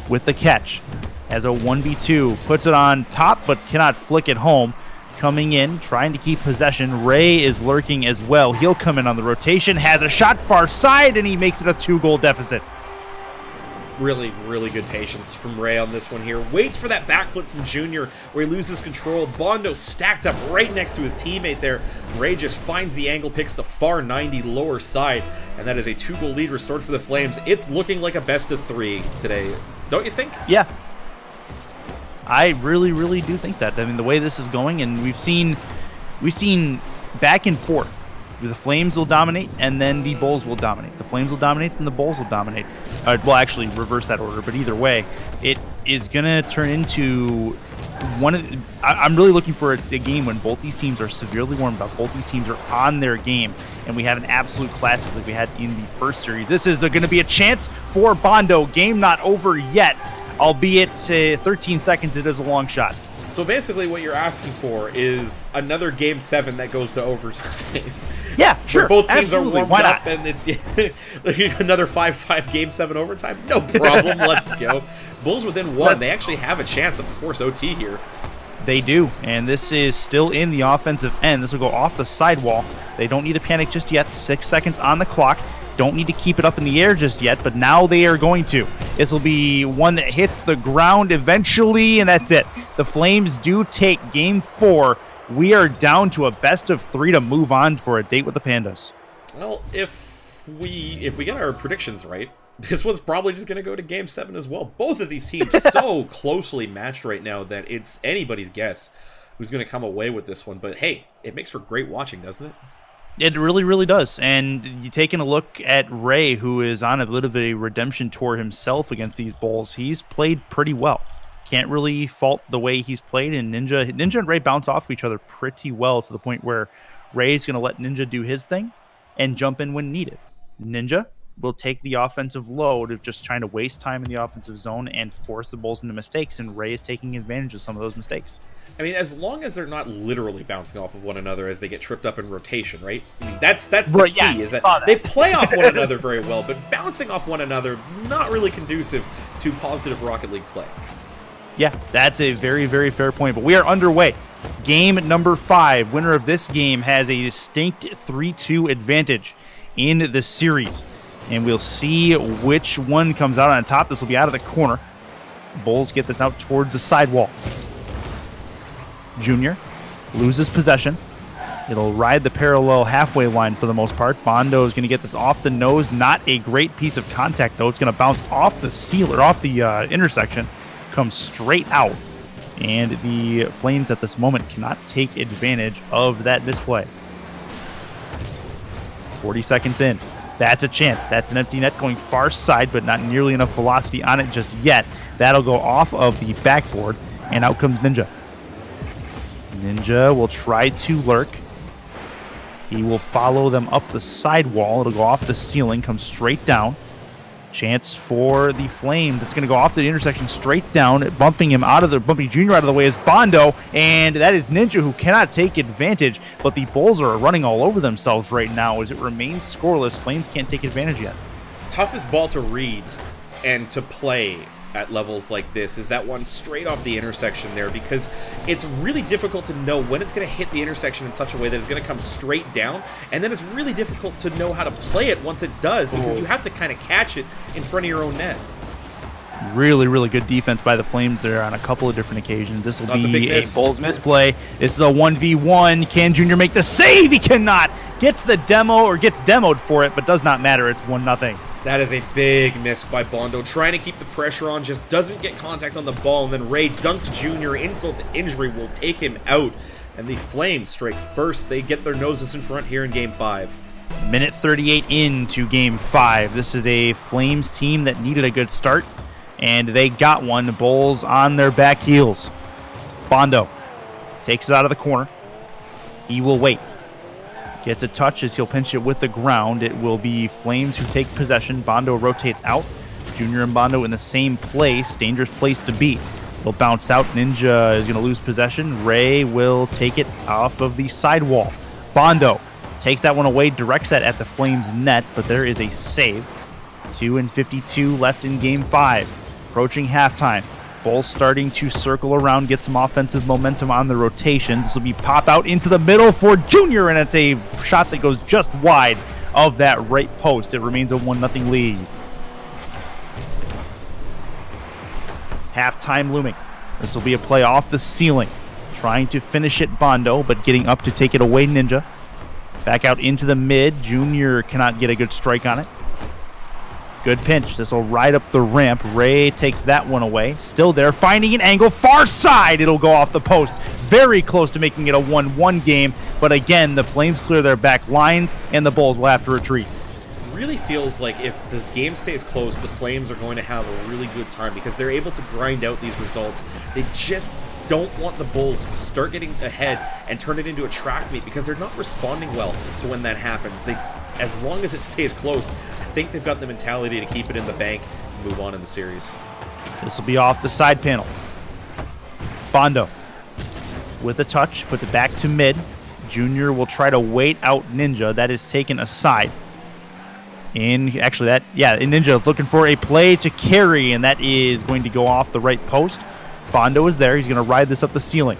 with the catch. Has a 1v2, puts it on top but cannot flick it home. Coming in, trying to keep possession. Ray is lurking as well. He'll come in on the rotation, has a shot far side, and he makes it a 2-goal deficit. Really, really good patience from Ray on this one here. Waits for that backflip from Junior where he loses control. Bondo stacked up right next to his teammate there. Ray just finds the angle, picks the far 90 lower side, and that is a 2-goal lead restored for the Flames. It's looking like a best of 3 today, don't you think? Yeah. I really, really do think that. I mean, the way this is going, and we've seen back and forth. The Flames will dominate, and then the Bulls will dominate. The Flames will dominate, and the Bulls will dominate. Well, actually, reverse that order, but either way, it is going to turn into one of the, I'm really looking for a game when both these teams are severely warmed up. Both these teams are on their game, and we have an absolute classic like we had in the first series. This is going to be a chance for Bondo. Game not over yet, albeit 13 seconds. It is a long shot. So basically what you're asking for is another Game 7 that goes to overtime. Yeah, sure. Both teams absolutely. are warmed Why up, not? and another 5-5 Game 7 overtime. No problem. Let's go. Bulls within 1. They actually have a chance to force OT here. They do, and this is still in the offensive end. This will go off the sidewall. They don't need to panic just yet. 6 seconds on the clock. Don't need to keep it up in the air just yet, but now they are going to. This will be one that hits the ground eventually, and that's it. The Flames do take Game 4. We are down to a best of 3 to move on for a date with the Pandas. Well, if we get our predictions right, this one's probably just going to go to Game 7 as well. Both of these teams so closely matched right now that it's anybody's guess who's going to come away with this one. But hey, it makes for great watching, doesn't it? It really, really does. And you taking a look at Ray, who is on a bit of a redemption tour himself against these Bulls, he's played pretty well. Can't really fault the way he's played, and Ninja and Ray bounce off each other pretty well to the point where Ray's going to let Ninja do his thing and jump in when needed. Ninja will take the offensive load of just trying to waste time in the offensive zone and force the Bulls into mistakes, and Ray is taking advantage of some of those mistakes. I mean, as long as they're not literally bouncing off of one another as they get tripped up in rotation, right? I mean, that's the right, key, yeah, is that they play off one another very well, but bouncing off one another, not really conducive to positive Rocket League play. Yeah, that's a very, very fair point. But we are underway. Game number 5. Winner of this game has a distinct 3-2 advantage in the series. And we'll see which one comes out on top. This will be out of the corner. Bulls get this out towards the sidewall. Junior loses possession. It'll ride the parallel halfway line for the most part. Bondo is going to get this off the nose. Not a great piece of contact, though. It's going to bounce off the seal, or off the intersection. Comes straight out, and the Flames at this moment cannot take advantage of that misplay. 40 seconds in. That's a chance. That's an empty net going far side, but not nearly enough velocity on it just yet. That'll go off of the backboard, and out comes Ninja. Ninja will try to lurk. He will follow them up the sidewall. It'll go off the ceiling, come straight down. Chance for the Flames. It's going to go off the intersection straight down, bumping Junior out of the way is Bondo, and that is Ninja, who cannot take advantage, but the Bulls are running all over themselves right now as it remains scoreless. Flames can't take advantage yet. Toughest ball to read and to play at levels like this is that one straight off the intersection there, because it's really difficult to know when it's going to hit the intersection in such a way that it's going to come straight down, and then it's really difficult to know how to play it once it does, because you have to kind of catch it in front of your own net. Really, really good defense by the Flames there on a couple of different occasions. This will be a Bulls misplay. This is a 1v1. Can Junior make the save? He cannot. Gets demoed for it, but does not matter. It's 1-0. That is a big miss by Bondo, trying to keep the pressure on, just doesn't get contact on the ball, and then Ray dunked Junior, insult to injury, will take him out, and the Flames strike first. They get their noses in front here in Game 5. Minute 38 into Game 5. This is a Flames team that needed a good start, and they got one. The Bulls on their back heels. Bondo takes it out of the corner. He will wait. Gets a touch as he'll pinch it with the ground. It will be Flames who take possession. Bondo rotates out. Junior and Bondo in the same place. Dangerous place to be. He'll bounce out. Ninja is going to lose possession. Ray will take it off of the sidewall. Bondo takes that one away, directs that at the Flames net, but there is a save. 2:52 left in Game 5. Approaching halftime. Bulls starting to circle around, get some offensive momentum on the rotations. This will be pop out into the middle for Junior, and it's a shot that goes just wide of that right post. It remains a 1-0 lead. Halftime looming. This will be a play off the ceiling. Trying to finish it Bondo, but getting up to take it away Ninja. Back out into the mid. Junior cannot get a good strike on it. Good pinch. This will ride up the ramp. Ray takes that one away. Still there. Finding an angle. Far side. It'll go off the post. Very close to making it a 1-1 game. But again, the Flames clear their back lines, and the Bulls will have to retreat. Really feels like if the game stays close, the Flames are going to have a really good time, because they're able to grind out these results. They just don't want the Bulls to start getting ahead and turn it into a track meet, because they're not responding well to when that happens. As long as it stays close, I think they've got the mentality to keep it in the bank and move on in the series. This will be off the side panel. Bondo with a touch, puts it back to mid. Junior will try to wait out Ninja. That is taken aside. Ninja looking for a play to carry, and that is going to go off the right post. Bondo is there. He's going to ride this up the ceiling.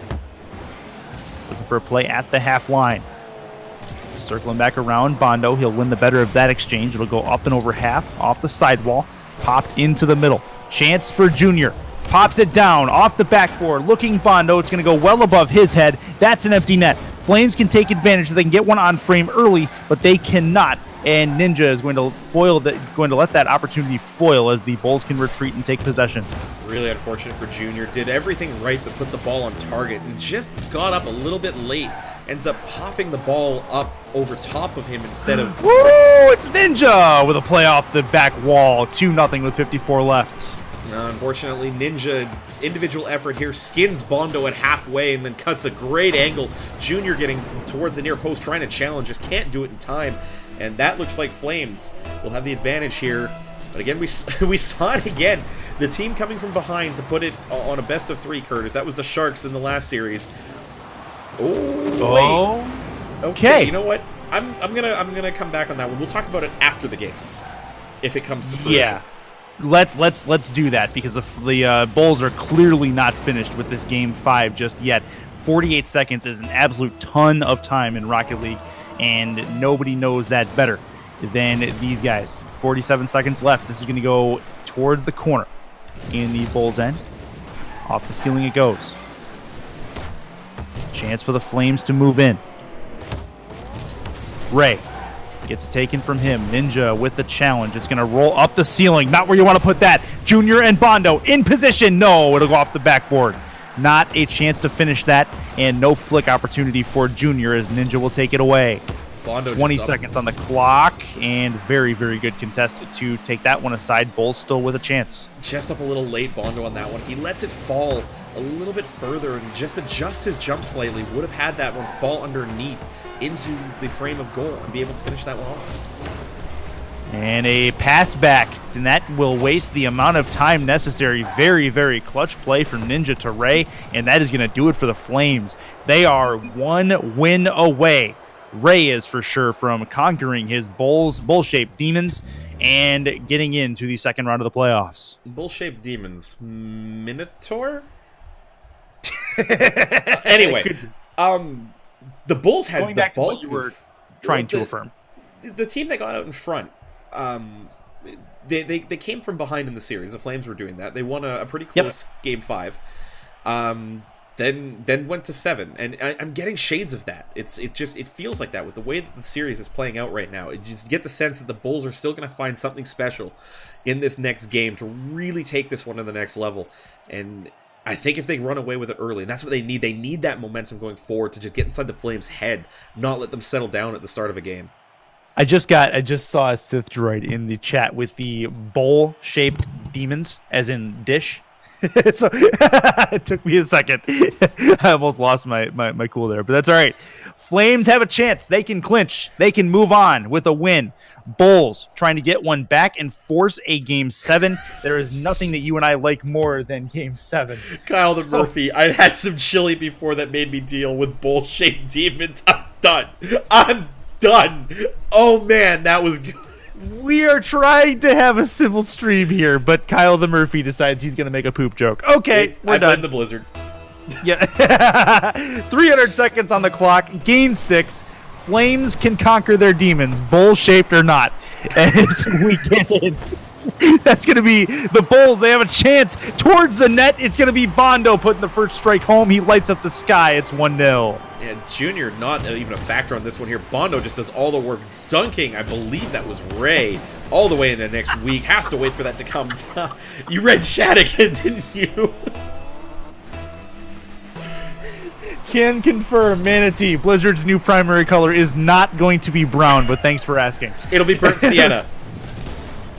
Looking for a play at the half line. Circling back around, Bondo. He'll win the better of that exchange. It'll go up and over half, off the sidewall, popped into the middle. Chance for Junior. Pops it down, off the backboard. Looking Bondo. It's going to go well above his head. That's an empty net. Flames can take advantage. They can get one on frame early, but they cannot. And Ninja is going to let that opportunity foil as the Bulls can retreat and take possession. Really unfortunate for Junior. Did everything right but put the ball on target and just got up a little bit late. Ends up popping the ball up over top of him instead of... Woo! It's Ninja with a play off the back wall. 2-0 with 54 left. Unfortunately, Ninja, individual effort here, skins Bondo at halfway and then cuts a great angle. Junior getting towards the near post, trying to challenge, just can't do it in time. And that looks like Flames will have the advantage here. But again, we saw it again. The team coming from behind to put it on a best of 3, Curtis. That was the Sharks in the last series. Oh, wait. Okay, you know what? I'm gonna come back on that one. We'll talk about it after the game, if it comes to fruition. Yeah, let's do that, because the Bulls are clearly not finished with this Game 5 just yet. 48 seconds is an absolute ton of time in Rocket League, and nobody knows that better than these guys. It's 47 seconds left. This is going to go towards the corner in the Bulls' end. Off the ceiling it goes. Chance for the Flames to move in. Ray gets it taken from him. Ninja with the challenge. It's going to roll up the ceiling. Not where you want to put that. Junior and Bondo in position. No, it'll go off the backboard. Not a chance to finish that, and no flick opportunity for Junior as Ninja will take it away. Bondo 20 seconds on the clock, and very, very good contest to take that one aside. Bulls still with a chance. Just up a little late, Bondo, on that one. He lets it fall a little bit further and just adjust his jump slightly, would have had that one fall underneath into the frame of goal and be able to finish that one off. And a pass back, and that will waste the amount of time necessary. Very, very clutch play from Ninja to Ray, and that is going to do it for the Flames. They are 1 win away. Ray is for sure from conquering his bull-shaped demons and getting into the second round of the playoffs. Bull-shaped demons. Minotaur? Anyway, the Bulls had Going the back to bulk what you were of- trying to affirm. The team that got out in front, they came from behind in the series. The Flames were doing that. They won a pretty close Game 5. Then went to 7, and I'm getting shades of that. It feels like that with the way that the series is playing out right now. You just get the sense that the Bulls are still going to find something special in this next game to really take this one to the next level. And I think if they run away with it early, and that's what they need that momentum going forward to just get inside the Flames' head, not let them settle down at the start of a game. I just saw a Sith droid in the chat with the bowl-shaped demons, as in dish. So it took me a second. I almost lost my cool there, but that's all right. Flames have a chance. They can clinch. They can move on with a win. Bulls trying to get one back and force a Game 7. There is nothing that you and I like more than Game 7. Kyle the Murphy, I've had some chili before that made me deal with bull-shaped demons. I'm done. Oh, man, that was good. We are trying to have a civil stream here, but Kyle the Murphy decides he's going to make a poop joke. Okay, we're done. I blame the Blizzard. Yeah. 300 seconds on the clock. Game 6. Flames can conquer their demons, bull-shaped or not. As we get in. That's going to be the Bulls. They have a chance towards the net. It's going to be Bondo putting the first strike home. He lights up the sky. It's 1-0. And Junior not even a factor on this one here. Bondo just does all the work dunking. I believe that was Ray all the way into next week. Has to wait for that to come down. You read Shadigan, didn't you? Can confirm, Manatee. Blizzard's new primary color is not going to be brown, but thanks for asking. It'll be burnt sienna.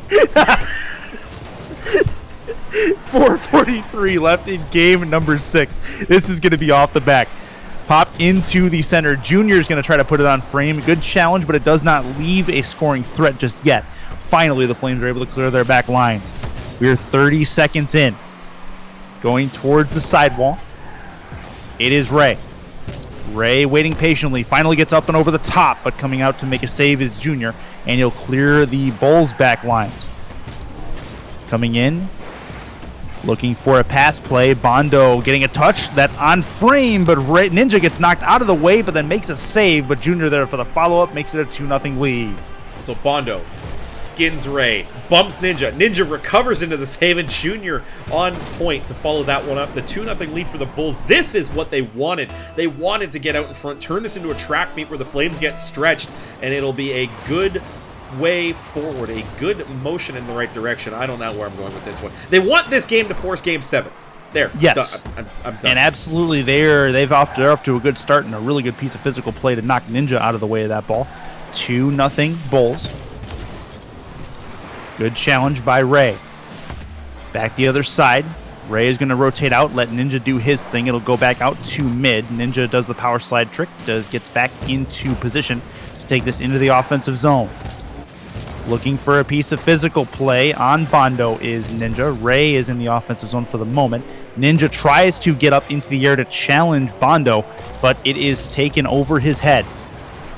4:43 left in game number 6. This is going to be off the back. Pop into the center. Junior is going to try to put it on frame. Good challenge, but it does not leave a scoring threat just yet. Finally, the Flames are able to clear their back lines. We are 30 seconds in. Going towards the sidewall. It is Ray. Ray waiting patiently. Finally gets up and over the top, but coming out to make a save is Junior, and he'll clear the Bulls' back lines. Coming in. Looking for a pass play. Bondo getting a touch. That's on frame, but Ninja gets knocked out of the way, but then makes a save. But Junior there for the follow-up makes it a 2-0 lead. So Bondo skins Ray, bumps Ninja. Ninja recovers into the save, and Junior on point to follow that one up. The 2-0 lead for the Bulls. This is what they wanted. They wanted to get out in front, turn this into a track meet where the Flames get stretched, and it'll be a good way forward, a good motion in the right direction. I don't know where I'm going with this one. They want this game to force Game 7. There. Yes. I'm done. And absolutely, they're off to a good start and a really good piece of physical play to knock Ninja out of the way of that ball. 2-0 Bulls. Good challenge by Ray. Back the other side. Ray is going to rotate out, let Ninja do his thing. It'll go back out to mid. Ninja does the power slide trick, gets back into position to take this into the offensive zone. Looking for a piece of physical play on Bondo is Ninja. Ray is in the offensive zone for the moment. Ninja tries to get up into the air to challenge Bondo, but it is taken over his head.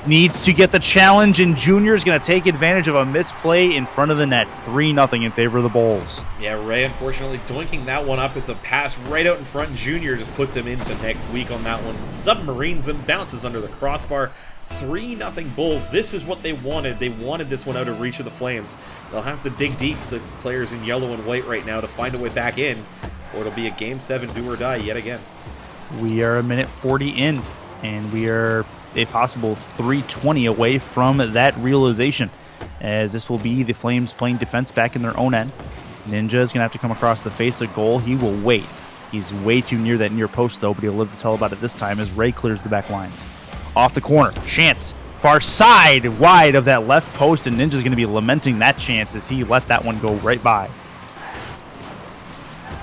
Needs to get the challenge, and Junior is going to take advantage of a misplay in front of the net. 3-0 in favor of the Bulls. Yeah, Ray unfortunately doinking that one up. It's a pass right out in front. Junior just puts him into next week on that one. Submarines him, bounces under the crossbar. 3-0 Bulls. This is what they wanted. They wanted this one out of reach of the Flames. They'll have to dig deep, the players in yellow and white right now, to find a way back in, or it'll be a Game 7 do or die yet again. We are a minute 40 in, and we are a possible 3:20 away from that realization, as this will be the Flames playing defense back in their own end. Ninja is going to have to come across the face of goal. He will wait. He's way too near that near post, though, but he'll live to tell about it this time as Ray clears the back lines. Off the corner, chance, far side, wide of that left post, and Ninja's going to be lamenting that chance as he let that one go right by.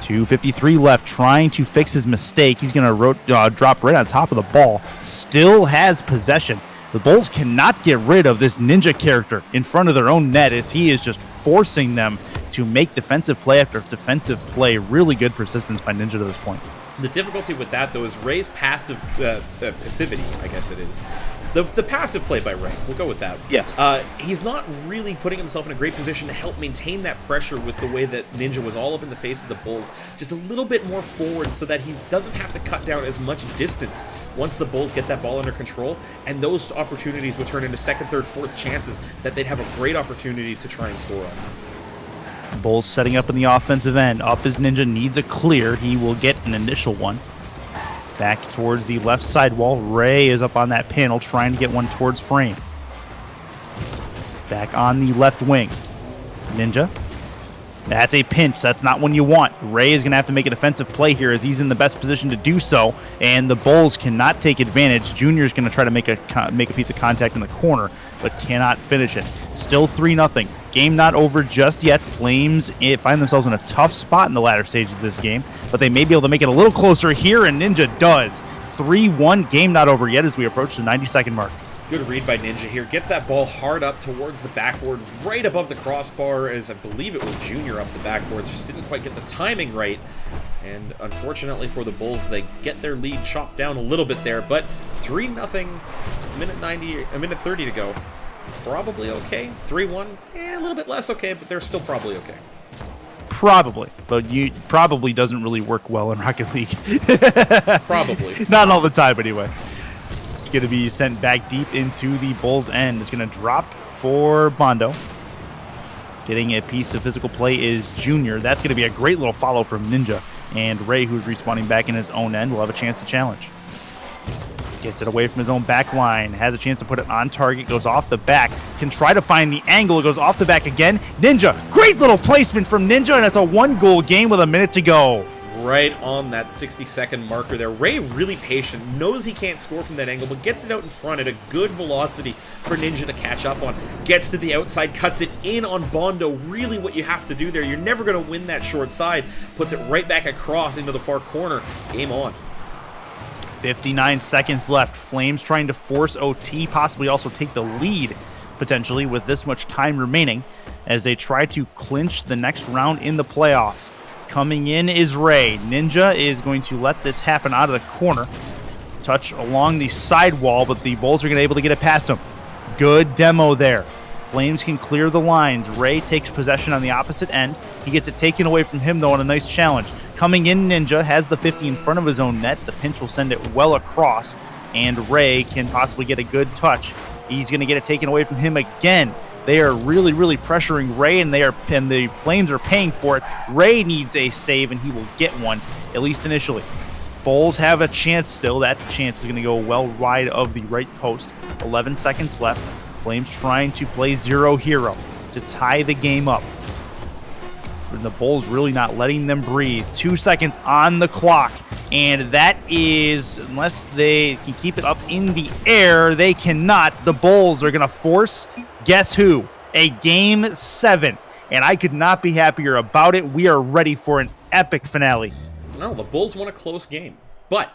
2:53 left, trying to fix his mistake. He's going to drop right on top of the ball. Still has possession. The Bulls cannot get rid of this Ninja character in front of their own net as he is just forcing them to make defensive play after defensive play. Really good persistence by Ninja to this point. The difficulty with that, though, is Ray's passive passivity, I guess it is. The passive play by Ray, we'll go with that. Yes. He's not really putting himself in a great position to help maintain that pressure with the way that Ninja was all up in the face of the Bulls. Just a little bit more forward so that he doesn't have to cut down as much distance once the Bulls get that ball under control. And those opportunities would turn into second, third, fourth chances that they'd have a great opportunity to try and score on. Bulls setting up in the offensive end. Up as Ninja needs a clear. He will get an initial one. Back towards the left side wall. Ray is up on that panel trying to get one towards frame. Back on the left wing. Ninja. That's a pinch. That's not one you want. Ray is going to have to make a defensive play here as he's in the best position to do so, and the Bulls cannot take advantage. Junior is going to try to make a piece of contact in the corner, but cannot finish it. Still 3-0. Game not over just yet. Flames find themselves in a tough spot in the latter stages of this game, but they may be able to make it a little closer here, and Ninja does. 3-1. Game not over yet as we approach the 90-second mark. Good read by Ninja here. Gets that ball hard up towards the backboard, right above the crossbar, as I believe it was Junior up the backboards. Just didn't quite get the timing right. And unfortunately for the Bulls, they get their lead chopped down a little bit there. But 3-0, a minute 30 to go. Probably okay. 3-1, a little bit less okay, but they're still probably okay. Probably, but probably doesn't really work well in Rocket League. Probably. Not all the time, anyway. Going to be sent back deep into the Bulls' end. It's going to drop for Bondo. Getting a piece of physical play is Junior. That's going to be a great little follow from Ninja. And Ray, who's respawning back in his own end, will have a chance to challenge. Gets it away from his own back line. Has a chance to put it on target. Goes off the back. Can try to find the angle. It goes off the back again. Ninja. Great little placement from Ninja, and it's a 1-goal game with a minute to go. Right on that 60-second marker there. Ray really patient, knows he can't score from that angle, but gets it out in front at a good velocity for Ninja to catch up on. Gets to the outside, cuts it in on Bondo. Really what you have to do there. You're never going to win that short side. Puts it right back across into the far corner. Game on. 59 seconds left. Flames trying to force OT, possibly also take the lead, potentially, with this much time remaining, as they try to clinch the next round in the playoffs. Coming in is Ray. Ninja is going to let this happen out of the corner. Touch along the side wall, but the Bulls are going to be able to get it past him. Good demo there. Flames can clear the lines. Ray takes possession on the opposite end. He gets it taken away from him, though, on a nice challenge. Coming in, Ninja has the 50 in front of his own net. The pinch will send it well across, and Ray can possibly get a good touch. He's going to get it taken away from him again. They are really, really pressuring Ray, and the Flames are paying for it. Ray needs a save, and he will get one, at least initially. Bulls have a chance still. That chance is going to go well wide of the right post. 11 seconds left. Flames trying to play zero hero to tie the game up. And the Bulls really not letting them breathe. 2 seconds on the clock. And that is, unless they can keep it up in the air, they cannot. The Bulls are going to force, guess who? A Game 7. And I could not be happier about it. We are ready for an epic finale. No, the Bulls won a close game. But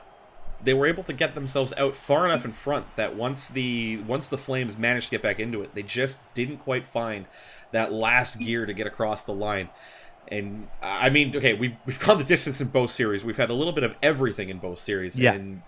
they were able to get themselves out far enough in front that once the Flames managed to get back into it, they just didn't quite find that last gear to get across the line. And I mean, okay, we've gone the distance in both series. We've had a little bit of everything in both series. Yeah. And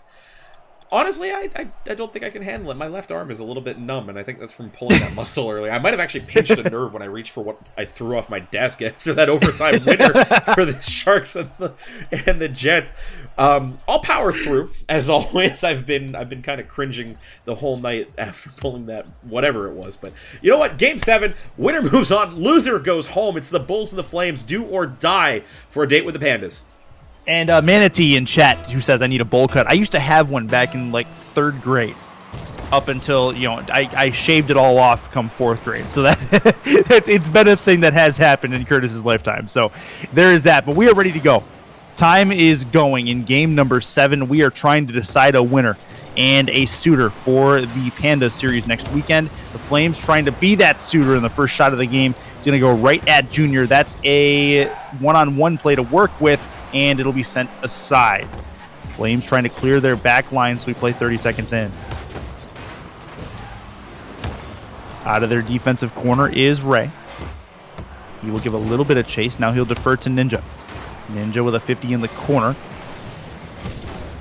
honestly, I don't think I can handle it. My left arm is a little bit numb, and I think that's from pulling that muscle earlier. I might have actually pinched a nerve when I reached for what I threw off my desk after that overtime winner for the Sharks and the Jets. I'll power through, as always. I've been kind of cringing the whole night after pulling that whatever it was. But you know what? Game 7, winner moves on, loser goes home. It's the Bulls and the Flames, do or die for a date with the Pandas. And Manatee in chat who says I need a bowl cut. I used to have one back in like 3rd grade. Up until, I shaved it all off come 4th grade. So that it's been a thing that has happened in Curtis's lifetime. So there is that. But we are ready to go. Time is going in game number 7. We are trying to decide a winner. and a suitor for the Panda series next weekend. The Flames trying to be that suitor in the first shot of the game. It's going to go right at Junior. That's a one-on-one play to work with, and it'll be sent aside. Flames trying to clear their back line, so we play 30 seconds in. Out of their defensive corner is Ray. He will give a little bit of chase. Now he'll defer to Ninja. Ninja with a 50 in the corner.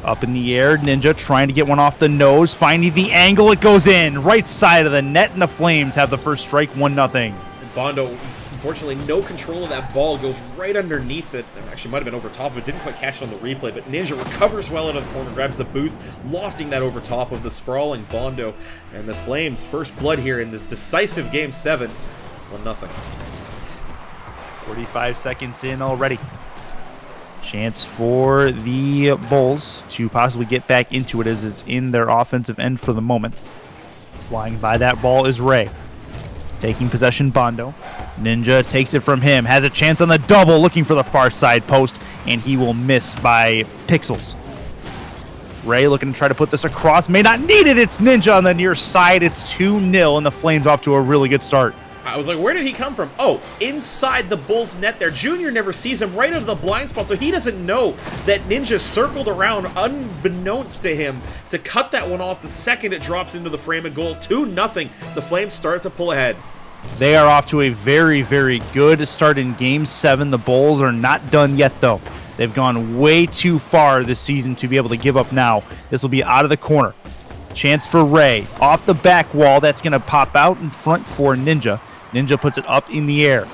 Up in the air, Ninja trying to get one off the nose, finding the angle, it goes in. Right side of the net, and the Flames have the first strike, 1-0. Bondo, unfortunately, no control of that ball, goes right underneath it. Actually, might have been over top of it, didn't quite catch it on the replay, but Ninja recovers well out of the corner, grabs the boost, lofting that over top of the sprawling Bondo. And the Flames, first blood here in this decisive Game 7, 1-0. 45 seconds in already. Chance for the Bulls to possibly get back into it as it's in their offensive end for the moment. Flying by that ball is Ray. Taking possession, Bondo. Ninja takes it from him. Has a chance on the double, looking for the far side post, and he will miss by pixels. Ray looking to try to put this across. May not need it. It's Ninja on the near side. It's 2-0, and the Flames off to a really good start. I was like, where did he come from? Oh, inside the Bulls net there. Junior never sees him right out of the blind spot, so he doesn't know that Ninja circled around unbeknownst to him to cut that one off the second it drops into the frame and goal. 2-0. The Flames start to pull ahead. They are off to a very, very good start in Game 7. The Bulls are not done yet, though. They've gone way too far this season to be able to give up now. This will be out of the corner. Chance for Ray. Off the back wall. That's going to pop out in front for Ninja. Ninja puts it up in the air.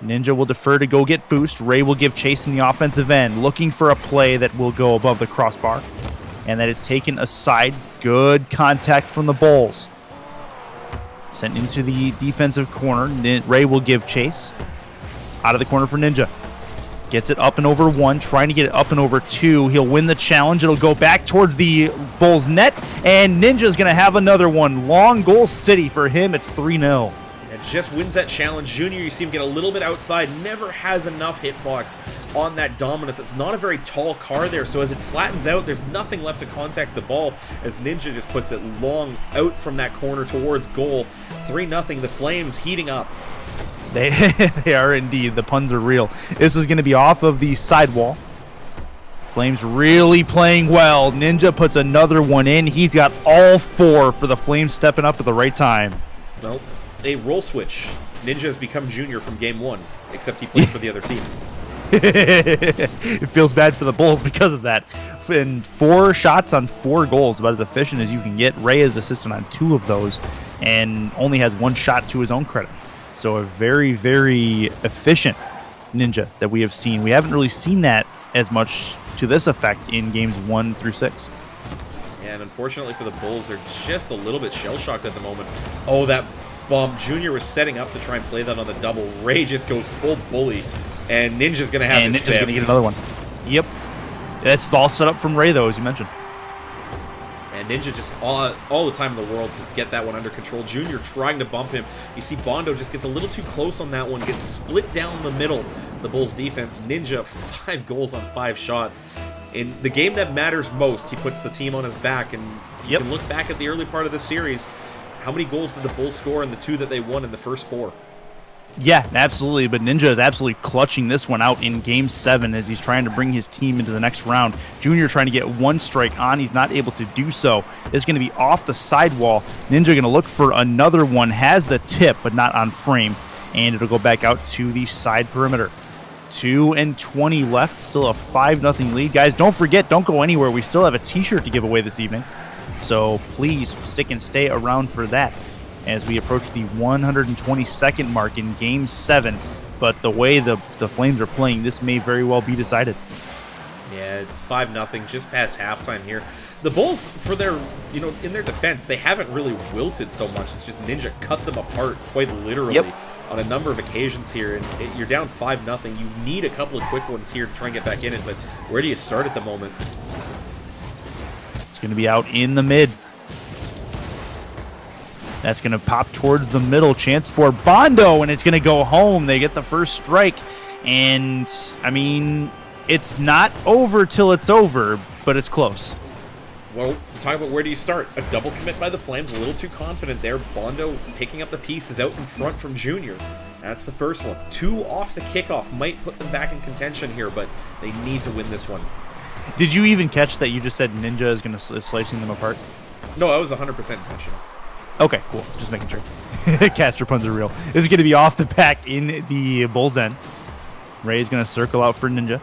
Ninja will defer to go get boost. Ray will give chase in the offensive end, looking for a play that will go above the crossbar. And that is taken aside. Good contact from the Bulls. Sent into the defensive corner. Ray will give chase. Out of the corner for Ninja. Gets it up and over 1, trying to get it up and over 2. He'll win the challenge. It'll go back towards the Bulls net, and Ninja's going to have another one. Long goal city for him. It's 3-0. Just wins that challenge. Junior, you see him get a little bit outside, never has enough hitbox on that dominance. It's not a very tall car there, so as it flattens out, there's nothing left to contact the ball as Ninja just puts it long out from that corner towards goal. 3-0, the Flames heating up. They are indeed. The puns are real. This is going to be off of the sidewall. Flames really playing well. Ninja puts another one in. He's got all 4 for the Flames stepping up at the right time. Well, a role switch. Ninja has become Junior from Game 1, except he plays for the other team. It feels bad for the Bulls because of that. And 4 shots on 4 goals, about as efficient as you can get. Ray is assistant on 2 of those and only has 1 shot to his own credit. So a very, very efficient Ninja that we have seen. We haven't really seen that as much to this effect in games 1 through 6. And unfortunately for the Bulls, they're just a little bit shell-shocked at the moment. Oh, that bomb. Junior was setting up to try and play that on the double. Ray just goes full bully, and Ninja's going to have his fifth. Ninja's going to get another one. Yep. That's all set up from Ray, though, as you mentioned. And Ninja just all the time in the world to get that one under control. Junior trying to bump him. You see Bondo just gets a little too close on that one, gets split down the middle. The Bulls defense. Ninja, 5 goals on 5 shots. In the game that matters most, he puts the team on his back. And you can look back at the early part of the series. How many goals did the Bulls score in the 2 that they won in the first 4? Yeah, absolutely. But Ninja is absolutely clutching this one out in Game 7 as he's trying to bring his team into the next round. Junior trying to get 1 strike on. He's not able to do so. It's going to be off the sidewall. Ninja going to look for another one. Has the tip, but not on frame. And it'll go back out to the side perimeter. 2:20 left. Still a 5-0 lead. Guys, don't forget, don't go anywhere. We still have a t-shirt to give away this evening. So please stick and stay around for that as we approach the 122nd mark in Game 7. But the way the Flames are playing, this may very well be decided. Yeah, it's 5-0, just past halftime here. The Bulls, for their, in their defense, they haven't really wilted so much. It's just Ninja cut them apart quite literally on a number of occasions here. And you're down 5-0. You need a couple of quick ones here to try and get back in it. But where do you start at the moment? It's going to be out in the mid. That's going to pop towards the middle. Chance for Bondo, and it's going to go home. They get the first strike. And, I mean, it's not over till it's over, but it's close. Well, we're talking about where do you start. A double commit by the Flames, a little too confident there. Bondo picking up the pieces out in front from Junior. That's the first one. 2 off the kickoff might put them back in contention here, but they need to win this one. Did you even catch that you just said Ninja is going to slicing them apart? No, that was 100% intentional. Okay, cool. Just making sure. Caster puns are real. This is going to be off the back in the Bulls' end. Ray is going to circle out for Ninja.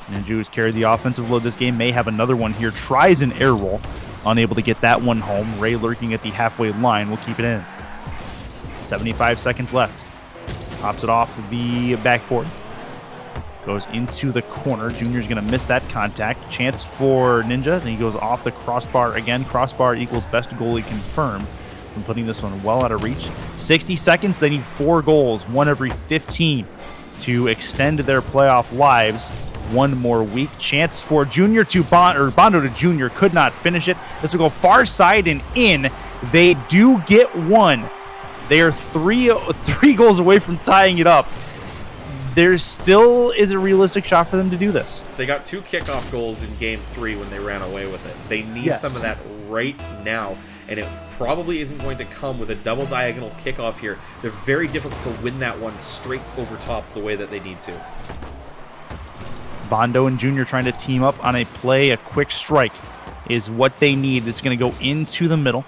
Ninja, who's carried the offensive load this game, may have another one here. Tries an air roll. Unable to get that one home. Ray lurking at the halfway line will keep it in. 75 seconds left. Pops it off the backboard. Goes into the corner. Junior's going to miss that contact. Chance for Ninja. Then he goes off the crossbar again. Crossbar equals best goalie confirmed. From putting this one well out of reach. 60 seconds. They need 4 goals, one every 15, to extend their playoff lives one more week. Chance for Junior to Bondo to Junior. Could not finish it. This will go far side and in. They do get one. They are three goals away from tying it up. There still is a realistic shot for them to do this. They got 2 kickoff goals in Game 3 when they ran away with it. They need some of that right now, and it probably isn't going to come with a double diagonal kickoff here. They're very difficult to win that one straight over top the way that they need to. Bondo and Junior trying to team up on a play. A quick strike is what they need. This is going to go into the middle.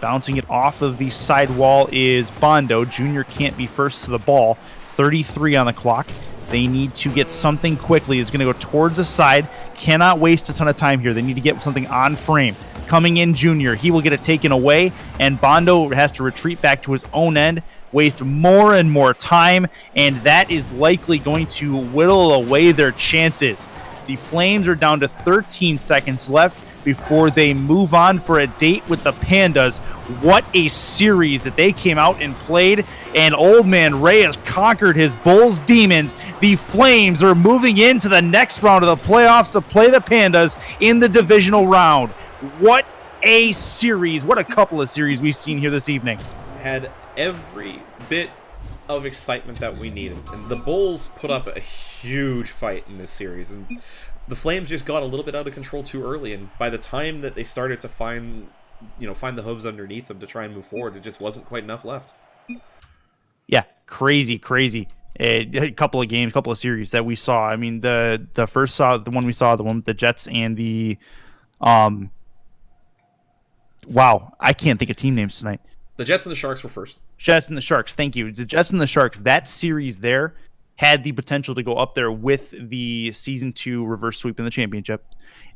Bouncing it off of the side wall is Bondo. Junior can't be first to the ball. 33 on the clock. They need to get something quickly. It's going to go towards the side. Cannot waste a ton of time here. They need to get something on frame. Coming in Junior. He will get it taken away, and Bondo has to retreat back to his own end, waste more and more time, and that is likely going to whittle away their chances. The Flames are down to 13 seconds left before they move on for a date with the Pandas. What a series that they came out and played, and Old Man Ray has conquered his Bulls demons. The Flames are moving into the next round of the playoffs to play the Pandas in the divisional round. What a series. What a couple of series we've seen here this evening. Had every bit of excitement that we needed, and the Bulls put up a huge fight in this series, and the Flames just got a little bit out of control too early, and by the time that they started to find the hooves underneath them to try and move forward, it just wasn't quite enough left. Yeah, crazy. A couple of games, couple of series that we saw. I mean, the one with the Jets and the wow, I can't think of team names tonight. The Jets and the Sharks were first. Jets and the Sharks, thank you. The Jets and the Sharks, that series there had the potential to go up there with the Season 2 reverse sweep in the championship.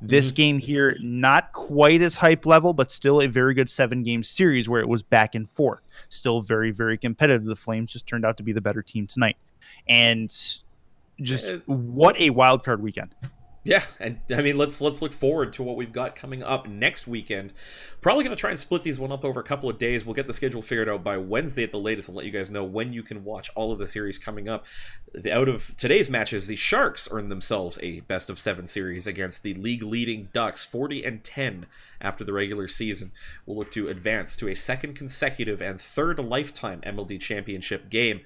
This game here, not quite as hype level, but still a very good 7-game series where it was back and forth. Still very, very competitive. The Flames just turned out to be the better team tonight. And just what a wild card weekend. Yeah, and I mean, let's look forward to what we've got coming up next weekend. Probably going to try and split these one up over a couple of days. We'll get the schedule figured out by Wednesday at the latest and let you guys know when you can watch all of the series coming up. Out of today's matches, the Sharks earned themselves a best-of-7 series against the league-leading Ducks, 40-10 after the regular season. We'll look to advance to a second consecutive and third lifetime MLD championship game.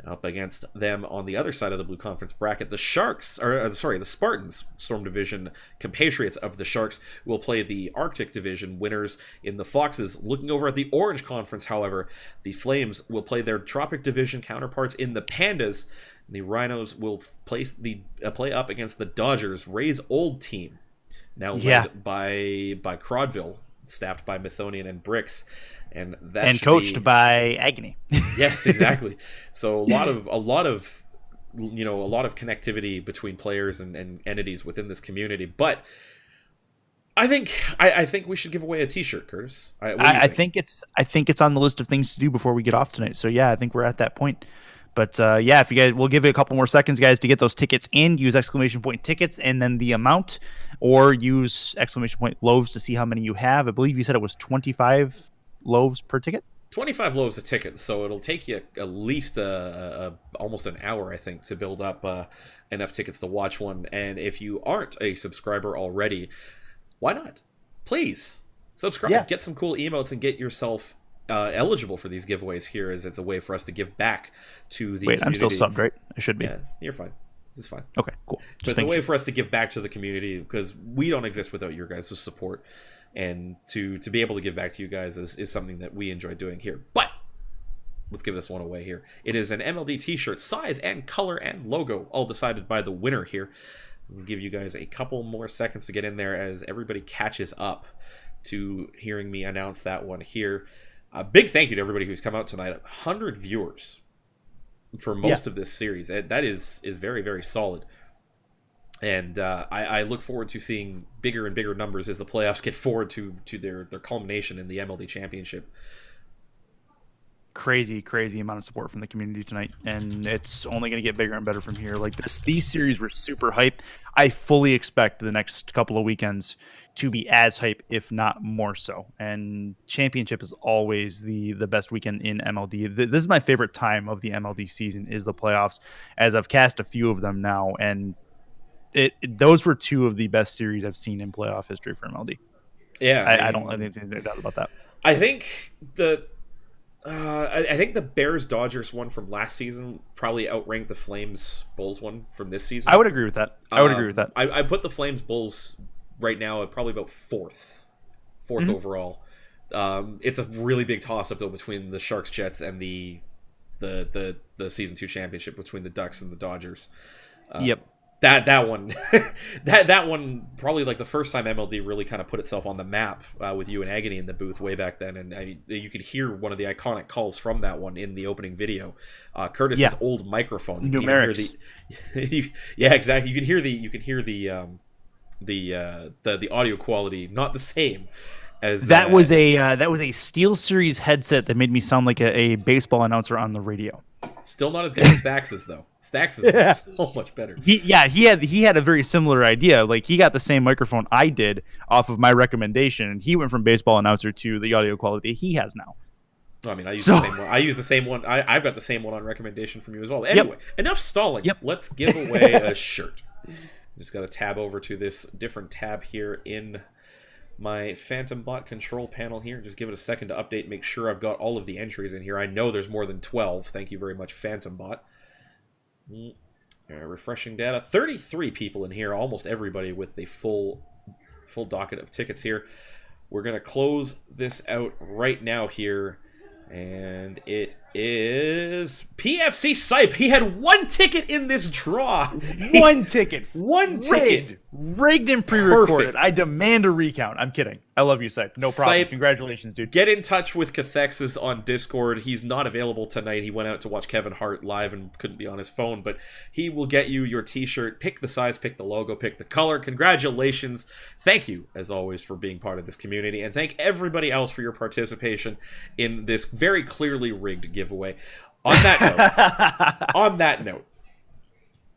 Up against them on the other side of the Blue Conference bracket, the Spartans, Storm Division compatriots of the Sharks, will play the Arctic Division winners in the Foxes. Looking over at the Orange Conference, however, the Flames will play their Tropic Division counterparts in the Pandas. The Rhinos will play up against the Dodgers, Ray's old team, now led by Crodville, staffed by Methonian and Bricks. And coached by Agony. Yes, exactly. So a lot of connectivity between players and entities within this community. But I think we should give away a T-shirt, Curtis. I think it's on the list of things to do before we get off tonight. So yeah, I think we're at that point. But yeah, if you guys, we'll give it a couple more seconds, guys, to get those tickets in. Use !tickets and then the amount, or use !loaves to see how many you have. I believe you said it was 25 loaves per ticket. 25 loaves a ticket, so it'll take you at least almost an hour, I think, to build up enough tickets to watch one. And if you aren't a subscriber already, why not? Please subscribe. Yeah. Get some cool emotes and get yourself eligible for these giveaways here, as it's a way for us to give back to the community. I'm still subbed, right? I should be. Yeah, you're fine. It's fine. Okay, cool. But it's a way for us to give back to the community, because we don't exist without your guys' support. And to be able to give back to you guys is something that we enjoy doing here. But let's give this one away here. It is an MLD t-shirt, size and color and logo, all decided by the winner here. We'll give you guys a couple more seconds to get in there as everybody catches up to hearing me announce that one here. A big thank you to everybody who's come out tonight. 100 viewers for most of this series. That is very, very solid. And I look forward to seeing bigger and bigger numbers as the playoffs get forward to their culmination in the MLD Championship. Crazy amount of support from the community tonight, and it's only going to get bigger and better from here. Like these series were super hype. I fully expect the next couple of weekends to be as hype, if not more so. And championship is always the best weekend in MLD. This is my favorite time of the MLD season, is the playoffs, as I've cast a few of them now, and those were two of the best series I've seen in playoff history for MLD. Yeah, I don't think there's any doubt about that. I think I think the Bears-Dodgers one from last season probably outranked the Flames-Bulls one from this season. I would agree with that. I put the Flames-Bulls right now at probably about fourth overall. It's a really big toss-up, though, between the Sharks-Jets and the Season 2 championship between the Ducks and the Dodgers. Yep. That one, that one probably like the first time MLD really kind of put itself on the map with you and Agony in the booth way back then, and you could hear one of the iconic calls from that one in the opening video. Curtis's old microphone, numerics. Yeah, exactly. You can hear the audio quality not the same as that was a Steel Series headset that made me sound like a baseball announcer on the radio. Still not as good as Stax's, though. Stax's is so much better. He had a very similar idea. Like, he got the same microphone I did off of my recommendation, and he went from baseball announcer to the audio quality he has now. I mean, I use the same one. I've got the same one on recommendation from you as well. Anyway, enough stalling. Let's give away a shirt. Just got to tab over to this different tab here in my Phantom Bot control panel here. Just give it a second to update, make sure I've got all of the entries in here. I know there's more than 12. Thank you very much, Phantom Bot. Refreshing data. 33 people in here, almost everybody with the full docket of tickets here. We're going to close this out right now here. And it is PFC Sipe. He had one ticket in this draw. One ticket. One ticket. Rigged and pre-recorded. I demand a recount. I'm kidding. I love you, Sipe. No problem. Sipe, congratulations, dude. Get in touch with Cathexis on Discord. He's not available tonight. He went out to watch Kevin Hart live and couldn't be on his phone, but he will get you your t-shirt. Pick the size, pick the logo, pick the color. Congratulations. Thank you, as always, for being part of this community, and thank everybody else for your participation in this very clearly rigged giveaway. On that note,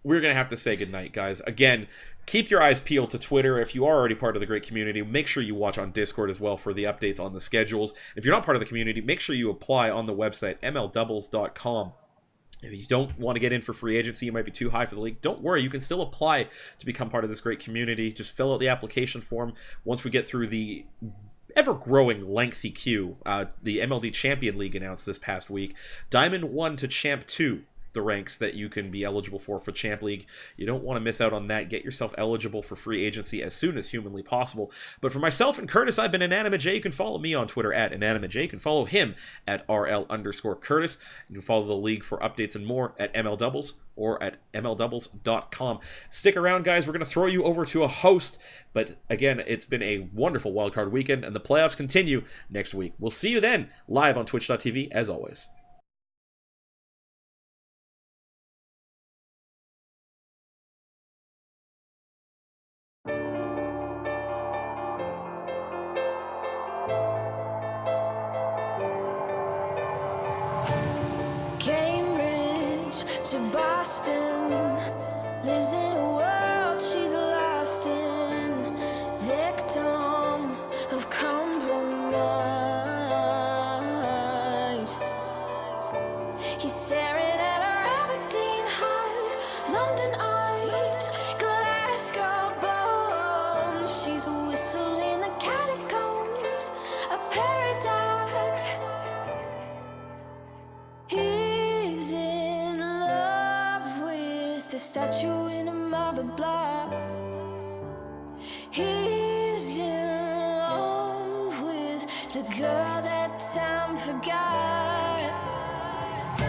we're going to have to say goodnight, guys. Again, keep your eyes peeled to Twitter. If you are already part of the great community, make sure you watch on Discord as well for the updates on the schedules. If you're not part of the community, make sure you apply on the website, mldoubles.com. If you don't want to get in for free agency, you might be too high for the league, don't worry. You can still apply to become part of this great community. Just fill out the application form. Once we get through the ever-growing lengthy queue, the MLD Champion League announced this past week. Diamond 1 to Champ 2, the ranks that you can be eligible for Champ League. You don't want to miss out on that. Get yourself eligible for free agency as soon as humanly possible. But for myself and Curtis, I've been Inanimate J. You can follow me on Twitter at Inanimate J. You can follow him at RL_Curtis. You can follow the league for updates and more at ML Doubles or at mldoubles.com. Stick around, guys. We're going to throw you over to a host. But again, it's been a wonderful wildcard weekend, and the playoffs continue next week. We'll see you then, live on twitch.tv, as always. To Boston, lives in a world she's lost in, victim of compromise. He's staring at her Aberdeen heart, London eyes, Glasgow bones. She's whistling the catacombs, a paradox. He's in love with the statue in the girl that time forgot.